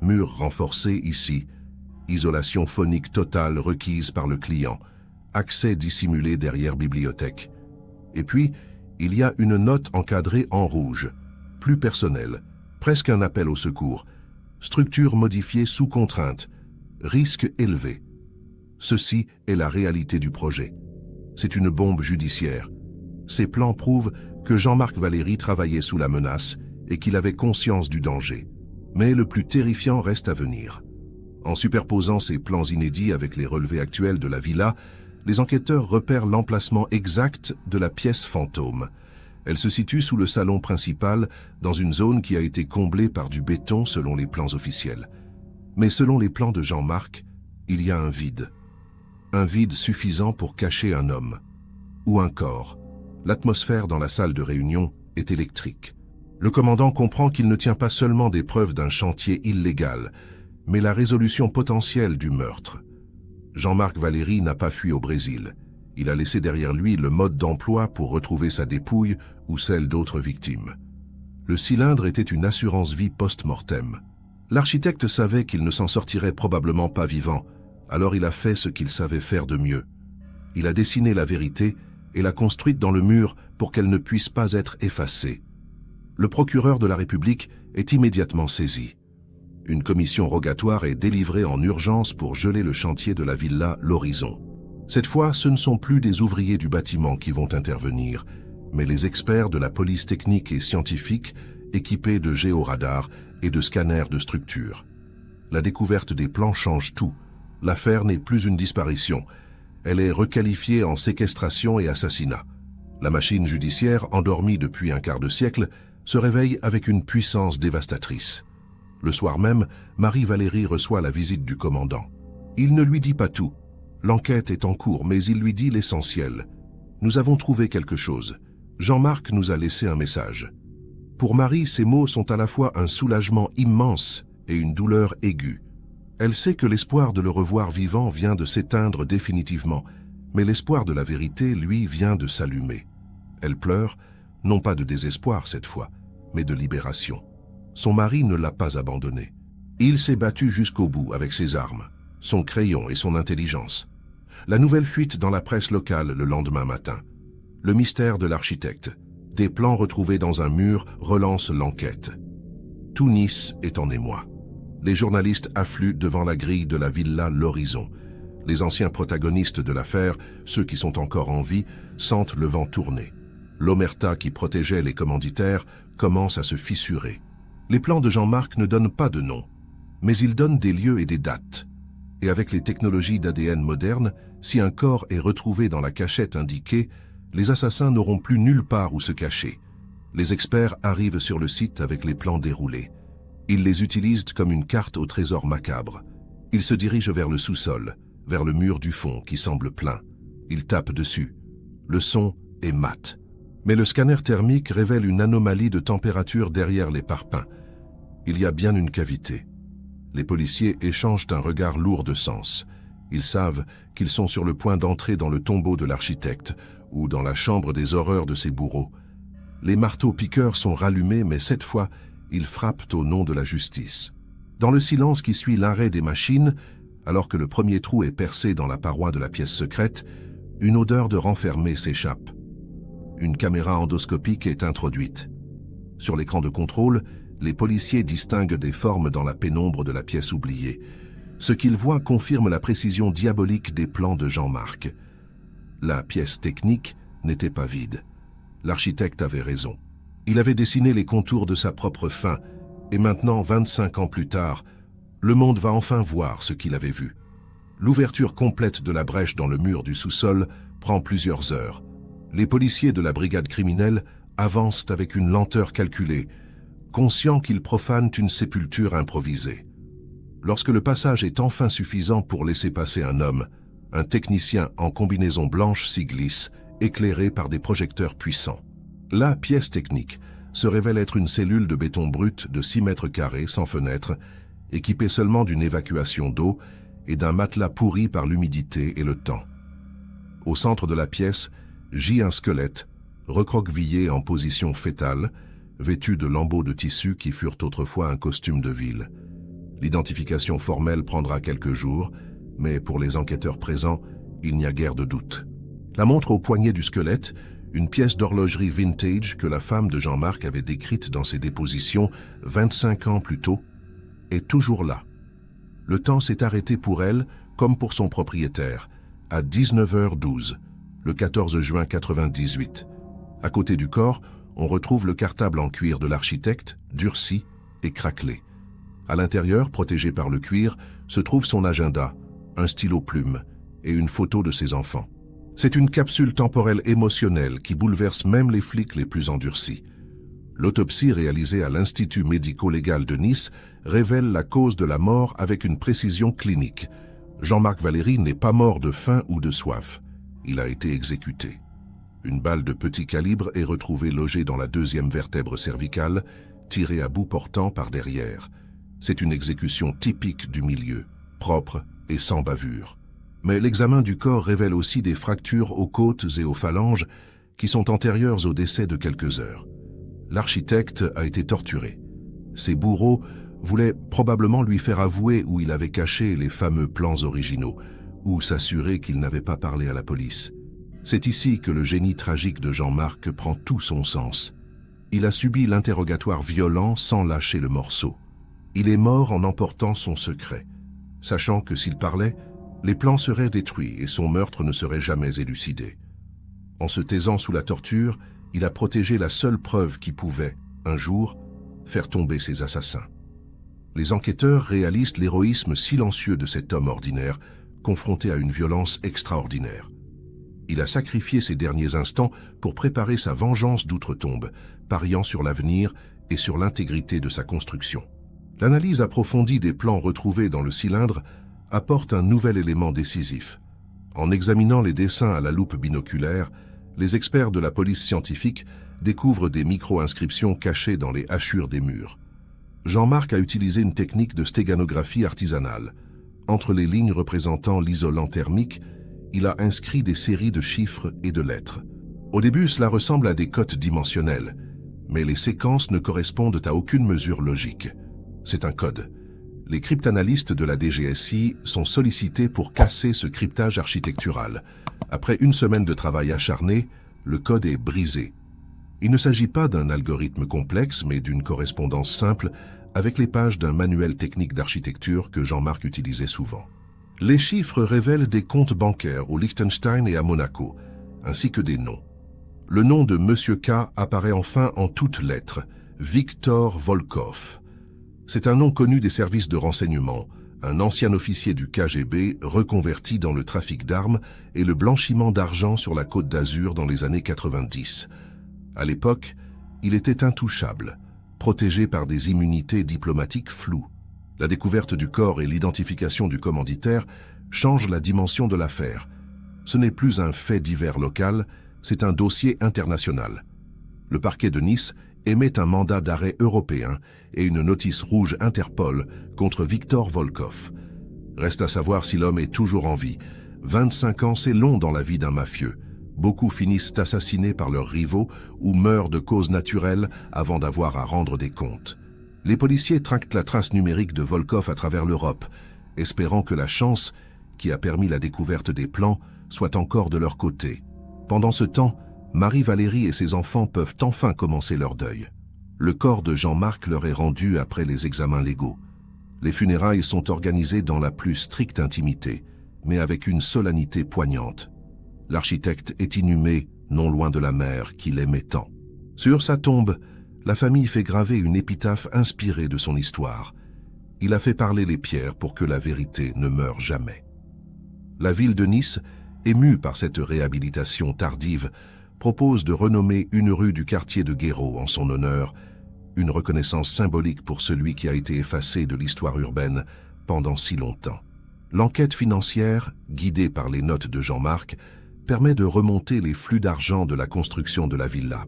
Mur renforcé ici, isolation phonique totale requise par le client, accès dissimulé derrière bibliothèque. Et puis, il y a une note encadrée en rouge, plus personnelle, presque un appel au secours. Structure modifiée sous contrainte, risque élevé. Ceci est la réalité du projet. C'est une bombe judiciaire. Ces plans prouvent que Jean-Marc Valéry travaillait sous la menace et qu'il avait conscience du danger. Mais le plus terrifiant reste à venir. En superposant ces plans inédits avec les relevés actuels de la villa, les enquêteurs repèrent l'emplacement exact de la pièce fantôme. Elle se situe sous le salon principal, dans une zone qui a été comblée par du béton selon les plans officiels. Mais selon les plans de Jean-Marc, il y a un vide. Un vide suffisant pour cacher un homme. Ou un corps. L'atmosphère dans la salle de réunion est électrique. Le commandant comprend qu'il ne tient pas seulement des preuves d'un chantier illégal, mais la résolution potentielle du meurtre. Jean-Marc Valéry n'a pas fui au Brésil. Il a laissé derrière lui le mode d'emploi pour retrouver sa dépouille ou celle d'autres victimes. Le cylindre était une assurance-vie post-mortem. L'architecte savait qu'il ne s'en sortirait probablement pas vivant, alors il a fait ce qu'il savait faire de mieux. Il a dessiné la vérité et l'a construite dans le mur pour qu'elle ne puisse pas être effacée. Le procureur de la République est immédiatement saisi. Une commission rogatoire est délivrée en urgence pour geler le chantier de la villa L'Horizon. Cette fois, ce ne sont plus des ouvriers du bâtiment qui vont intervenir, mais les experts de la police technique et scientifique équipés de géoradars et de scanners de structure. La découverte des plans change tout. L'affaire n'est plus une disparition. Elle est requalifiée en séquestration et assassinat. La machine judiciaire, endormie depuis un quart de siècle, se réveille avec une puissance dévastatrice. Le soir même, Marie Valéry reçoit la visite du commandant. Il ne lui dit pas tout. L'enquête est en cours, mais il lui dit l'essentiel. Nous avons trouvé quelque chose. Jean-Marc nous a laissé un message. Pour Marie, ces mots sont à la fois un soulagement immense et une douleur aiguë. Elle sait que l'espoir de le revoir vivant vient de s'éteindre définitivement, mais l'espoir de la vérité, lui, vient de s'allumer. Elle pleure, non pas de désespoir cette fois, mais de libération. Son mari ne l'a pas abandonnée. Il s'est battu jusqu'au bout avec ses armes, son crayon et son intelligence. La nouvelle fuite dans la presse locale le lendemain matin. Le mystère de l'architecte. Des plans retrouvés dans un mur relancent l'enquête. Tout Nice est en émoi. Les journalistes affluent devant la grille de la villa L'Horizon. Les anciens protagonistes de l'affaire, ceux qui sont encore en vie, sentent le vent tourner. L'omerta qui protégeait les commanditaires commence à se fissurer. Les plans de Jean-Marc ne donnent pas de nom, mais ils donnent des lieux et des dates. Et avec les technologies d'ADN modernes, si un corps est retrouvé dans la cachette indiquée, les assassins n'auront plus nulle part où se cacher. Les experts arrivent sur le site avec les plans déroulés. Ils les utilisent comme une carte au trésor macabre. Ils se dirigent vers le sous-sol, vers le mur du fond qui semble plein. Ils tapent dessus. Le son est mat. Mais le scanner thermique révèle une anomalie de température derrière les parpaings. Il y a bien une cavité. Les policiers échangent un regard lourd de sens. Ils savent qu'ils sont sur le point d'entrer dans le tombeau de l'architecte ou dans la chambre des horreurs de ses bourreaux. Les marteaux-piqueurs sont rallumés, mais cette fois, ils frappent au nom de la justice. Dans le silence qui suit l'arrêt des machines, Alors que le premier trou est percé dans la paroi de la pièce secrète, une odeur de renfermé s'échappe. Une caméra endoscopique est introduite. Sur l'écran de contrôle, les policiers distinguent des formes dans la pénombre de la pièce oubliée. Ce qu'ils voient confirme la précision diabolique des plans de Jean-Marc. La pièce technique n'était pas vide. L'architecte avait raison. Il avait dessiné les contours de sa propre fin, et maintenant, 25 ans plus tard, le monde va enfin voir ce qu'il avait vu. L'ouverture complète de la brèche dans le mur du sous-sol prend plusieurs heures. Les policiers de la brigade criminelle avancent avec une lenteur calculée, conscients qu'ils profanent une sépulture improvisée. Lorsque le passage est enfin suffisant pour laisser passer un homme, un technicien en combinaison blanche s'y glisse, éclairé par des projecteurs puissants. La pièce technique se révèle être une cellule de béton brut de 6 mètres carrés sans fenêtre, équipée seulement d'une évacuation d'eau et d'un matelas pourri par l'humidité et le temps. Au centre de la pièce gît un squelette, recroquevillé en position fétale, vêtu de lambeaux de tissu qui furent autrefois un costume de ville. L'identification formelle prendra quelques jours, mais pour les enquêteurs présents, il n'y a guère de doute. La montre au poignet du squelette, une pièce d'horlogerie vintage que la femme de Jean-Marc avait décrite dans ses dépositions 25 ans plus tôt, est toujours là. Le temps s'est arrêté pour elle, comme pour son propriétaire, à 19h12, le 14 juin 98. À côté du corps, on retrouve le cartable en cuir de l'architecte, durci et craquelé. À l'intérieur, protégé par le cuir, se trouve son agenda, un stylo plume et une photo de ses enfants. C'est une capsule temporelle émotionnelle qui bouleverse même les flics les plus endurcis. L'autopsie réalisée à l'Institut médico-légal de Nice révèle la cause de la mort avec une précision clinique. Jean-Marc Valéry n'est pas mort de faim ou de soif. Il a été exécuté. Une balle de petit calibre est retrouvée logée dans la 2e vertèbre cervicale, tirée à bout portant par derrière. C'est une exécution typique du milieu, propre et sans bavure. Mais l'examen du corps révèle aussi des fractures aux côtes et aux phalanges qui sont antérieures au décès de quelques heures. L'architecte a été torturé. Ses bourreaux voulaient probablement lui faire avouer où il avait caché les fameux plans originaux, ou s'assurer qu'il n'avait pas parlé à la police. C'est ici que le génie tragique de Jean-Marc prend tout son sens. Il a subi l'interrogatoire violent sans lâcher le morceau. Il est mort en emportant son secret, sachant que s'il parlait, les plans seraient détruits et son meurtre ne serait jamais élucidé. En se taisant sous la torture, il a protégé la seule preuve qui pouvait, un jour, faire tomber ses assassins. Les enquêteurs réalisent l'héroïsme silencieux de cet homme ordinaire, confronté à une violence extraordinaire. Il a sacrifié ses derniers instants pour préparer sa vengeance d'outre-tombe, pariant sur l'avenir et sur l'intégrité de sa construction. L'analyse approfondie des plans retrouvés dans le cylindre apporte un nouvel élément décisif. En examinant les dessins à la loupe binoculaire, les experts de la police scientifique découvrent des micro-inscriptions cachées dans les hachures des murs. Jean-Marc a utilisé une technique de stéganographie artisanale. Entre les lignes représentant l'isolant thermique, il a inscrit des séries de chiffres et de lettres. Au début, cela ressemble à des cotes dimensionnelles, mais les séquences ne correspondent à aucune mesure logique. C'est un code. Les cryptanalystes de la DGSI sont sollicités pour casser ce cryptage architectural. Après une semaine de travail acharné, le code est brisé. Il ne s'agit pas d'un algorithme complexe, mais d'une correspondance simple avec les pages d'un manuel technique d'architecture que Jean-Marc utilisait souvent. Les chiffres révèlent des comptes bancaires au Liechtenstein et à Monaco, ainsi que des noms. Le nom de Monsieur K apparaît enfin en toutes lettres, Viktor Volkov. C'est un nom connu des services de renseignement, un ancien officier du KGB reconverti dans le trafic d'armes et le blanchiment d'argent sur la Côte d'Azur dans les années 90. À l'époque, il était intouchable, protégé par des immunités diplomatiques floues. La découverte du corps et l'identification du commanditaire changent la dimension de l'affaire. Ce n'est plus un fait divers local, c'est un dossier international. Le parquet de Nice émet un mandat d'arrêt européen et une notice rouge Interpol contre Viktor Volkov. Reste à savoir si l'homme est toujours en vie. 25 ans, c'est long dans la vie d'un mafieux. Beaucoup finissent assassinés par leurs rivaux ou meurent de causes naturelles avant d'avoir à rendre des comptes. Les policiers traquent la trace numérique de Volkov à travers l'Europe, espérant que la chance, qui a permis la découverte des plans, soit encore de leur côté. Pendant ce temps, Marie-Valérie et ses enfants peuvent enfin commencer leur deuil. Le corps de Jean-Marc leur est rendu après les examens légaux. Les funérailles sont organisées dans la plus stricte intimité, mais avec une solennité poignante. L'architecte est inhumé non loin de la mer qu'il aimait tant. Sur sa tombe, la famille fait graver une épitaphe inspirée de son histoire. Il a fait parler les pierres pour que la vérité ne meure jamais. La ville de Nice, émue par cette réhabilitation tardive, propose de renommer une rue du quartier de Guéraud en son honneur, une reconnaissance symbolique pour celui qui a été effacé de l'histoire urbaine pendant si longtemps. L'enquête financière, guidée par les notes de Jean-Marc, permet de remonter les flux d'argent de la construction de la villa.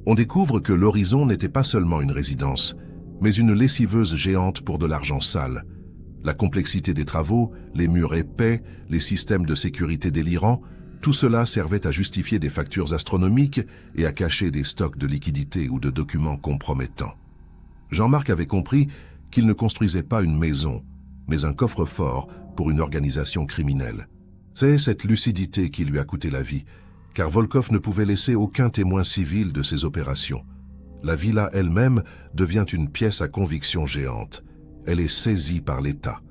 On découvre que l'Horizon n'était pas seulement une résidence, mais une lessiveuse géante pour de l'argent sale. La complexité des travaux, les murs épais, les systèmes de sécurité délirants, tout cela servait à justifier des factures astronomiques et à cacher des stocks de liquidités ou de documents compromettants. Jean-Marc avait compris qu'il ne construisait pas une maison, mais un coffre-fort pour une organisation criminelle. C'est cette lucidité qui lui a coûté la vie, car Volkov ne pouvait laisser aucun témoin civil de ses opérations. La villa elle-même devient une pièce à conviction géante. Elle est saisie par l'État.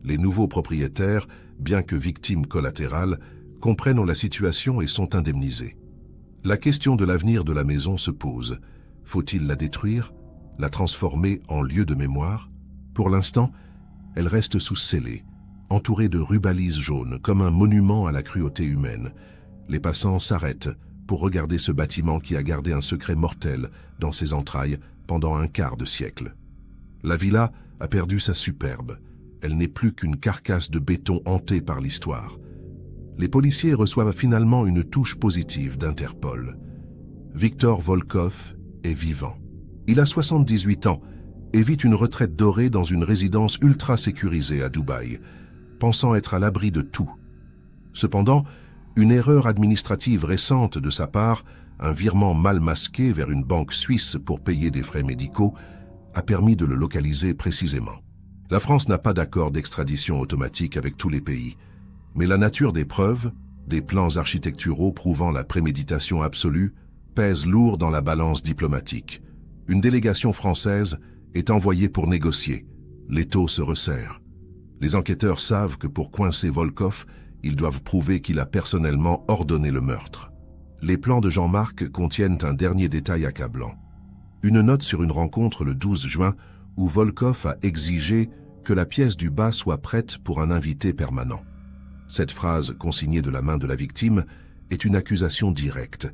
Les nouveaux propriétaires, bien que victimes collatérales, comprennent la situation et sont indemnisés. La question de l'avenir de la maison se pose. Faut-il la détruire, la transformer en lieu de mémoire? Pour l'instant, elle reste sous scellé, entourée de rubalises jaunes, comme un monument à la cruauté humaine. Les passants s'arrêtent pour regarder ce bâtiment qui a gardé un secret mortel dans ses entrailles pendant un quart de siècle. La villa a perdu sa superbe. Elle n'est plus qu'une carcasse de béton hantée par l'histoire. Les policiers reçoivent finalement une touche positive d'Interpol. Viktor Volkov est vivant. Il a 78 ans et vit une retraite dorée dans une résidence ultra sécurisée à Dubaï, pensant être à l'abri de tout. Cependant, une erreur administrative récente de sa part, un virement mal masqué vers une banque suisse pour payer des frais médicaux, a permis de le localiser précisément. La France n'a pas d'accord d'extradition automatique avec tous les pays, mais la nature des preuves, des plans architecturaux prouvant la préméditation absolue, pèse lourd dans la balance diplomatique. Une délégation française est envoyée pour négocier. L'étau se resserre. Les enquêteurs savent que pour coincer Volkov, ils doivent prouver qu'il a personnellement ordonné le meurtre. Les plans de Jean-Marc contiennent un dernier détail accablant. Une note sur une rencontre le 12 juin où Volkov a exigé que la pièce du bas soit prête pour un invité permanent. Cette phrase, consignée de la main de la victime, est une accusation directe.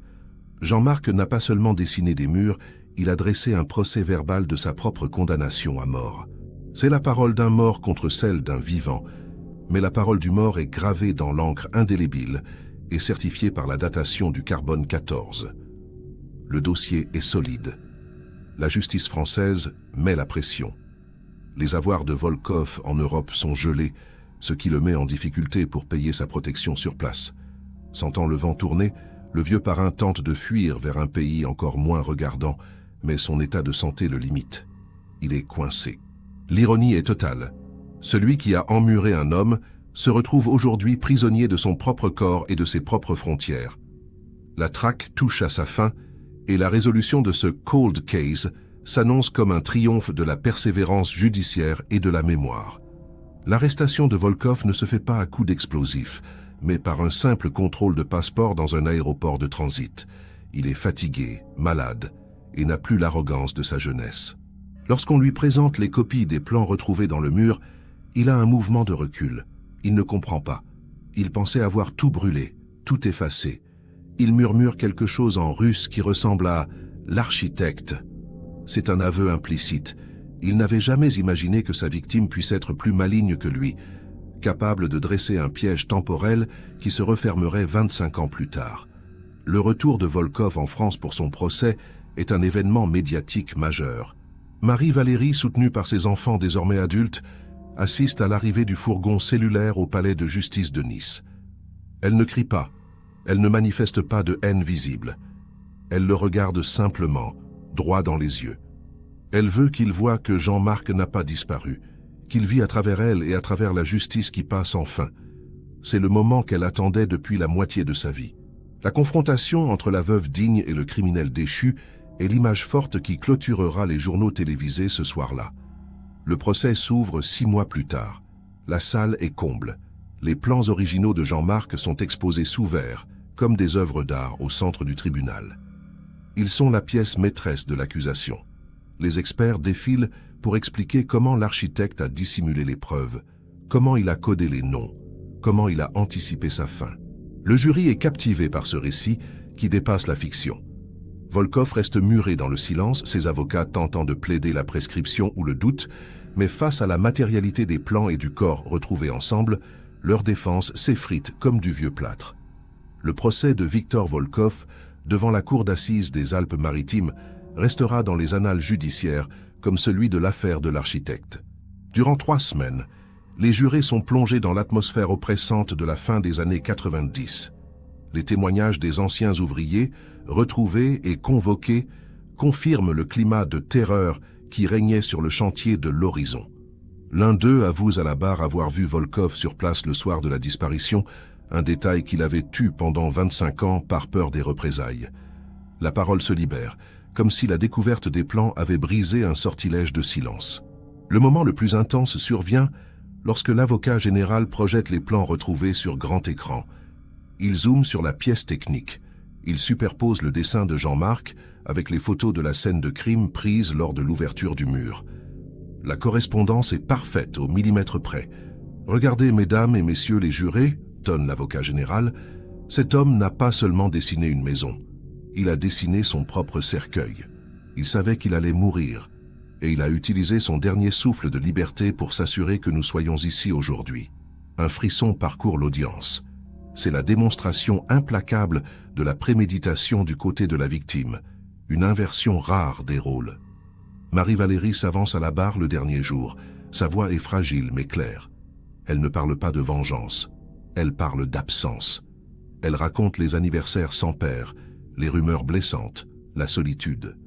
Jean-Marc n'a pas seulement dessiné des murs, il a dressé un procès-verbal de sa propre condamnation à mort. C'est la parole d'un mort contre celle d'un vivant, mais la parole du mort est gravée dans l'encre indélébile et certifiée par la datation du carbone 14. Le dossier est solide. La justice française met la pression. Les avoirs de Volkov en Europe sont gelés, ce qui le met en difficulté pour payer sa protection sur place. Sentant le vent tourner, le vieux parrain tente de fuir vers un pays encore moins regardant, mais son état de santé le limite. Il est coincé. L'ironie est totale. Celui qui a emmuré un homme se retrouve aujourd'hui prisonnier de son propre corps et de ses propres frontières. La traque touche à sa fin et la résolution de ce cold case s'annonce comme un triomphe de la persévérance judiciaire et de la mémoire. L'arrestation de Volkov ne se fait pas à coup d'explosif, mais par un simple contrôle de passeport dans un aéroport de transit. Il est fatigué, malade, et n'a plus l'arrogance de sa jeunesse. Lorsqu'on lui présente les copies des plans retrouvés dans le mur, il a un mouvement de recul. Il ne comprend pas. Il pensait avoir tout brûlé, tout effacé. Il murmure quelque chose en russe qui ressemble à « l'architecte ». C'est un aveu implicite. Il n'avait jamais imaginé que sa victime puisse être plus maligne que lui, capable de dresser un piège temporel qui se refermerait 25 ans plus tard. Le retour de Volkov en France pour son procès est un événement médiatique majeur. Marie-Valérie, soutenue par ses enfants désormais adultes, assiste à l'arrivée du fourgon cellulaire au palais de justice de Nice. Elle ne crie pas, elle ne manifeste pas de haine visible. Elle le regarde simplement, droit dans les yeux. Elle veut qu'il voie que Jean-Marc n'a pas disparu, qu'il vit à travers elle et à travers la justice qui passe enfin. C'est le moment qu'elle attendait depuis la moitié de sa vie. La confrontation entre la veuve digne et le criminel déchu est l'image forte qui clôturera les journaux télévisés ce soir-là. Le procès s'ouvre 6 mois plus tard. La salle est comble. Les plans originaux de Jean-Marc sont exposés sous verre, comme des œuvres d'art au centre du tribunal. Ils sont la pièce maîtresse de l'accusation. Les experts défilent pour expliquer comment l'architecte a dissimulé les preuves, comment il a codé les noms, comment il a anticipé sa fin. Le jury est captivé par ce récit qui dépasse la fiction. Volkov reste muré dans le silence, ses avocats tentant de plaider la prescription ou le doute, mais face à la matérialité des plans et du corps retrouvés ensemble, leur défense s'effrite comme du vieux plâtre. Le procès de Victor Volkov, devant la cour d'assises des Alpes-Maritimes, restera dans les annales judiciaires comme celui de l'affaire de l'architecte. Durant 3 semaines, les jurés sont plongés dans l'atmosphère oppressante de la fin des années 90. Les témoignages des anciens ouvriers, retrouvés et convoqués, confirment le climat de terreur qui régnait sur le chantier de l'Horizon. L'un d'eux avoue à la barre avoir vu Volkov sur place le soir de la disparition, un détail qu'il avait tu pendant 25 ans par peur des représailles. La parole se libère, comme si la découverte des plans avait brisé un sortilège de silence. Le moment le plus intense survient lorsque l'avocat général projette les plans retrouvés sur grand écran. Il zoome sur la pièce technique. Il superpose le dessin de Jean-Marc avec les photos de la scène de crime prise lors de l'ouverture du mur. La correspondance est parfaite au millimètre près. « Regardez, mesdames et messieurs les jurés », tonne l'avocat général, « cet homme n'a pas seulement dessiné une maison. Il a dessiné son propre cercueil. Il savait qu'il allait mourir, et il a utilisé son dernier souffle de liberté pour s'assurer que nous soyons ici aujourd'hui. » Un frisson parcourt l'audience. C'est la démonstration implacable de la préméditation du côté de la victime, une inversion rare des rôles. Marie-Valérie s'avance à la barre le dernier jour. Sa voix est fragile mais claire. Elle ne parle pas de vengeance. Elle parle d'absence. Elle raconte les anniversaires sans père, les rumeurs blessantes, la solitude.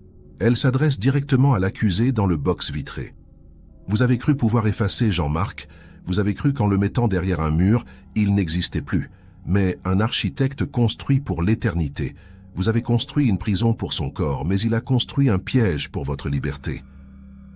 Elle s'adresse directement à l'accusé dans le box vitré. Vous avez cru pouvoir effacer Jean-Marc, vous avez cru qu'en le mettant derrière un mur, il n'existait plus. Mais un architecte construit pour l'éternité. Vous avez construit une prison pour son corps, mais il a construit un piège pour votre liberté.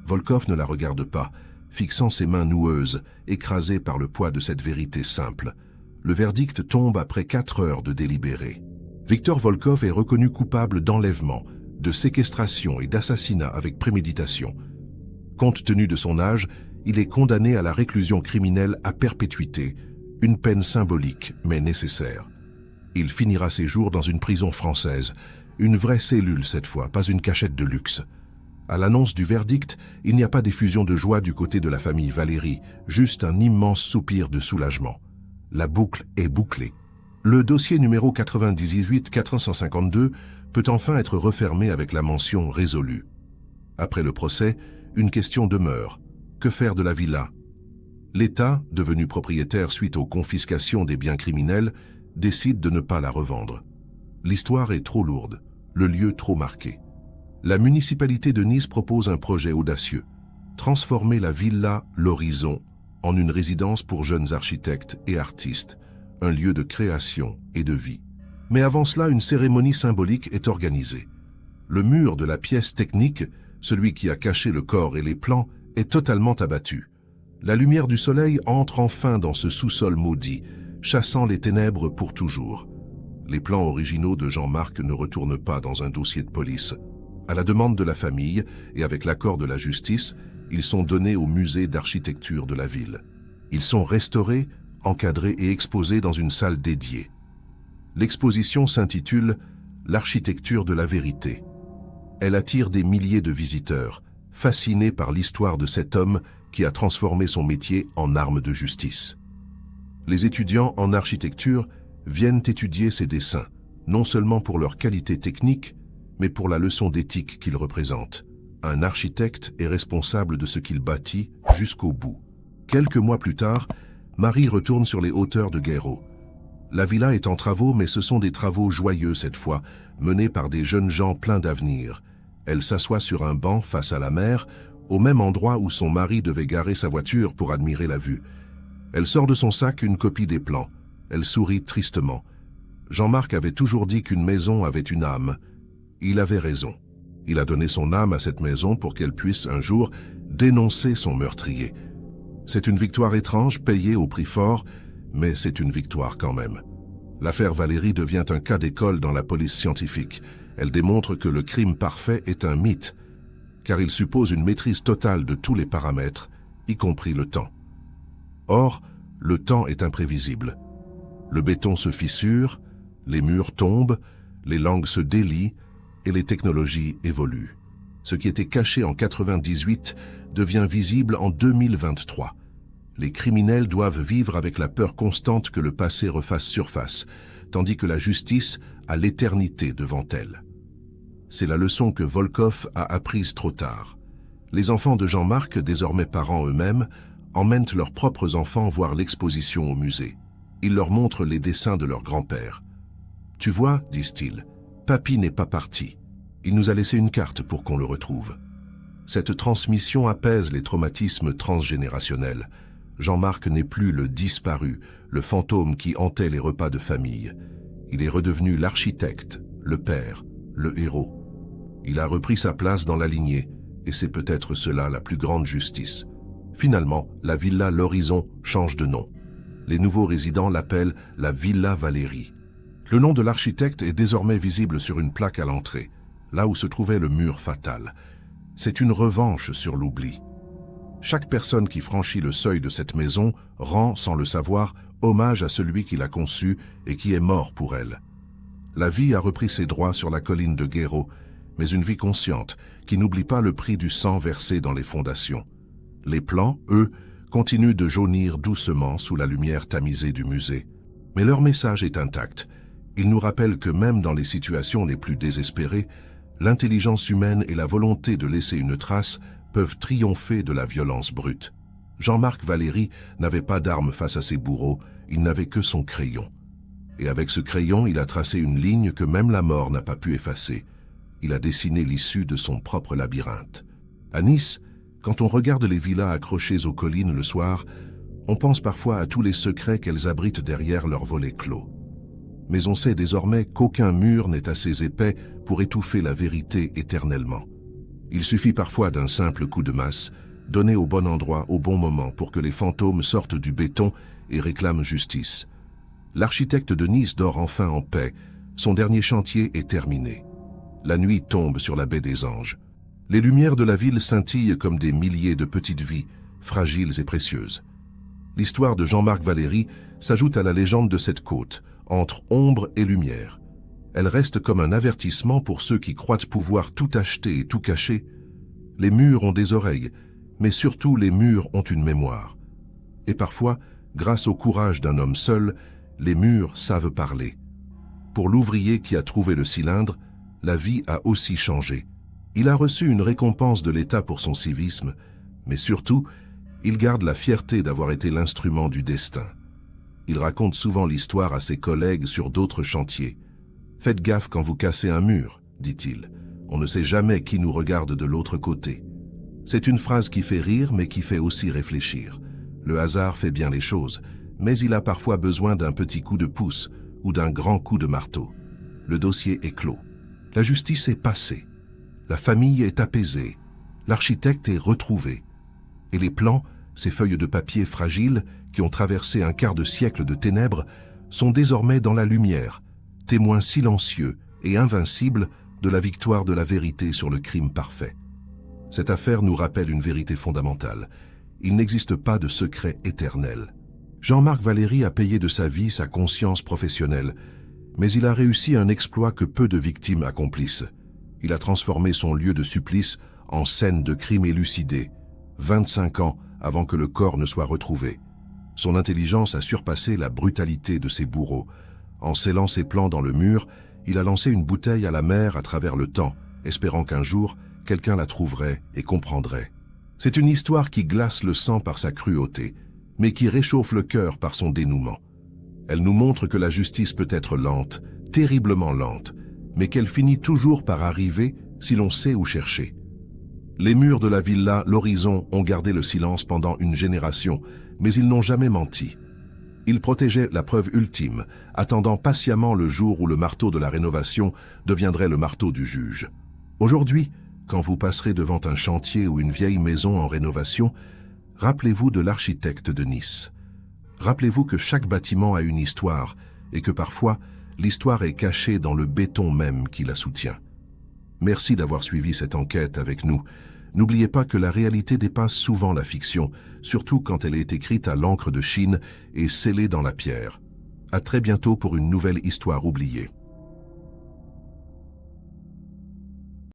Volkov ne la regarde pas, fixant ses mains noueuses, écrasées par le poids de cette vérité simple. Le verdict tombe après 4 heures de délibéré. Victor Volkov est reconnu coupable d'enlèvement, de séquestration et d'assassinat avec préméditation. Compte tenu de son âge, il est condamné à la réclusion criminelle à perpétuité, une peine symbolique mais nécessaire. Il finira ses jours dans une prison française, une vraie cellule cette fois, pas une cachette de luxe. À l'annonce du verdict, il n'y a pas d'effusion de joie du côté de la famille Valéry, juste un immense soupir de soulagement. La boucle est bouclée. Le dossier numéro 98-452 peut enfin être refermé avec la mention résolue. Après le procès, une question demeure. Que faire de la villa ? L'État, devenu propriétaire suite aux confiscations des biens criminels, décide de ne pas la revendre. L'histoire est trop lourde, le lieu trop marqué. La municipalité de Nice propose un projet audacieux, transformer la villa L'Horizon en une résidence pour jeunes architectes et artistes, un lieu de création et de vie. Mais avant cela, une cérémonie symbolique est organisée. Le mur de la pièce technique, celui qui a caché le corps et les plans, est totalement abattu. La lumière du soleil entre enfin dans ce sous-sol maudit, chassant les ténèbres pour toujours. Les plans originaux de Jean-Marc ne retournent pas dans un dossier de police. À la demande de la famille et avec l'accord de la justice, ils sont donnés au musée d'architecture de la ville. Ils sont restaurés, encadrés et exposés dans une salle dédiée. L'exposition s'intitule « L'architecture de la vérité ». Elle attire des milliers de visiteurs, fascinés par l'histoire de cet homme qui a transformé son métier en arme de justice. Les étudiants en architecture viennent étudier ces dessins, non seulement pour leur qualité technique, mais pour la leçon d'éthique qu'ils représentent. Un architecte est responsable de ce qu'il bâtit jusqu'au bout. Quelques mois plus tard, Marie retourne sur les hauteurs de Guéraud. La villa est en travaux, mais ce sont des travaux joyeux cette fois, menés par des jeunes gens pleins d'avenir. Elle s'assoit sur un banc face à la mer, au même endroit où son mari devait garer sa voiture pour admirer la vue. Elle sort de son sac une copie des plans. Elle sourit tristement. Jean-Marc avait toujours dit qu'une maison avait une âme. Il avait raison. Il a donné son âme à cette maison pour qu'elle puisse un jour dénoncer son meurtrier. C'est une victoire étrange, payée au prix fort, mais c'est une victoire quand même. L'affaire Valérie devient un cas d'école dans la police scientifique. Elle démontre que le crime parfait est un mythe, car il suppose une maîtrise totale de tous les paramètres, y compris le temps. Or, le temps est imprévisible. Le béton se fissure, les murs tombent, les langues se délient et les technologies évoluent. Ce qui était caché en 98 devient visible en 2023. Les criminels doivent vivre avec la peur constante que le passé refasse surface, tandis que la justice a l'éternité devant elle. C'est la leçon que Volkov a apprise trop tard. Les enfants de Jean-Marc, désormais parents eux-mêmes, emmènent leurs propres enfants voir l'exposition au musée. Ils leur montrent les dessins de leur grand-père. « Tu vois, disent-ils, papy n'est pas parti. Il nous a laissé une carte pour qu'on le retrouve. » Cette transmission apaise les traumatismes transgénérationnels. Jean-Marc n'est plus le disparu, le fantôme qui hantait les repas de famille. Il est redevenu l'architecte, le père, le héros. Il a repris sa place dans la lignée, et c'est peut-être cela la plus grande justice. Finalement, la villa L'Horizon change de nom. Les nouveaux résidents l'appellent la Villa Valérie. Le nom de l'architecte est désormais visible sur une plaque à l'entrée, là où se trouvait le mur fatal. C'est une revanche sur l'oubli. Chaque personne qui franchit le seuil de cette maison rend, sans le savoir, hommage à celui qui l'a conçue et qui est mort pour elle. La vie a repris ses droits sur la colline de Guéraud, mais une vie consciente, qui n'oublie pas le prix du sang versé dans les fondations. Les plans, eux, continuent de jaunir doucement sous la lumière tamisée du musée. Mais leur message est intact. Ils nous rappellent que même dans les situations les plus désespérées, l'intelligence humaine et la volonté de laisser une trace peuvent triompher de la violence brute. Jean-Marc Valéry n'avait pas d'arme face à ses bourreaux, il n'avait que son crayon. Et avec ce crayon, il a tracé une ligne que même la mort n'a pas pu effacer. Il a dessiné l'issue de son propre labyrinthe. À Nice, quand on regarde les villas accrochées aux collines le soir, on pense parfois à tous les secrets qu'elles abritent derrière leurs volets clos. Mais on sait désormais qu'aucun mur n'est assez épais pour étouffer la vérité éternellement. Il suffit parfois d'un simple coup de masse, donné au bon endroit au bon moment pour que les fantômes sortent du béton et réclament justice. L'architecte de Nice dort enfin en paix, son dernier chantier est terminé. La nuit tombe sur la baie des Anges. Les lumières de la ville scintillent comme des milliers de petites vies, fragiles et précieuses. L'histoire de Jean-Marc Valéry s'ajoute à la légende de cette côte, entre ombre et lumière. Elle reste comme un avertissement pour ceux qui croient pouvoir tout acheter et tout cacher. Les murs ont des oreilles, mais surtout les murs ont une mémoire. Et parfois, grâce au courage d'un homme seul, les murs savent parler. Pour l'ouvrier qui a trouvé le cylindre, la vie a aussi changé. Il a reçu une récompense de l'État pour son civisme, mais surtout, il garde la fierté d'avoir été l'instrument du destin. Il raconte souvent l'histoire à ses collègues sur d'autres chantiers. « Faites gaffe quand vous cassez un mur, dit-il. On ne sait jamais qui nous regarde de l'autre côté. » C'est une phrase qui fait rire, mais qui fait aussi réfléchir. Le hasard fait bien les choses, mais il a parfois besoin d'un petit coup de pouce ou d'un grand coup de marteau. Le dossier est clos. La justice est passée. La famille est apaisée. L'architecte est retrouvé. Et les plans, ces feuilles de papier fragiles qui ont traversé un quart de siècle de ténèbres, sont désormais dans la lumière, témoins silencieux et invincibles de la victoire de la vérité sur le crime parfait. Cette affaire nous rappelle une vérité fondamentale. Il n'existe pas de secret éternel. Jean-Marc Valéry a payé de sa vie sa conscience professionnelle, mais il a réussi un exploit que peu de victimes accomplissent. Il a transformé son lieu de supplice en scène de crime élucidé, 25 ans avant que le corps ne soit retrouvé. Son intelligence a surpassé la brutalité de ses bourreaux. En scellant ses plans dans le mur, il a lancé une bouteille à la mer à travers le temps, espérant qu'un jour, quelqu'un la trouverait et comprendrait. C'est une histoire qui glace le sang par sa cruauté, mais qui réchauffe le cœur par son dénouement. Elle nous montre que la justice peut être lente, terriblement lente, mais qu'elle finit toujours par arriver si l'on sait où chercher. Les murs de la villa L'Horizon ont gardé le silence pendant une génération, mais ils n'ont jamais menti. Ils protégeaient la preuve ultime, attendant patiemment le jour où le marteau de la rénovation deviendrait le marteau du juge. Aujourd'hui, quand vous passerez devant un chantier ou une vieille maison en rénovation, rappelez-vous de l'architecte de Nice. Rappelez-vous que chaque bâtiment a une histoire et que parfois, l'histoire est cachée dans le béton même qui la soutient. Merci d'avoir suivi cette enquête avec nous. N'oubliez pas que la réalité dépasse souvent la fiction, surtout quand elle est écrite à l'encre de Chine et scellée dans la pierre. À très bientôt pour une nouvelle histoire oubliée.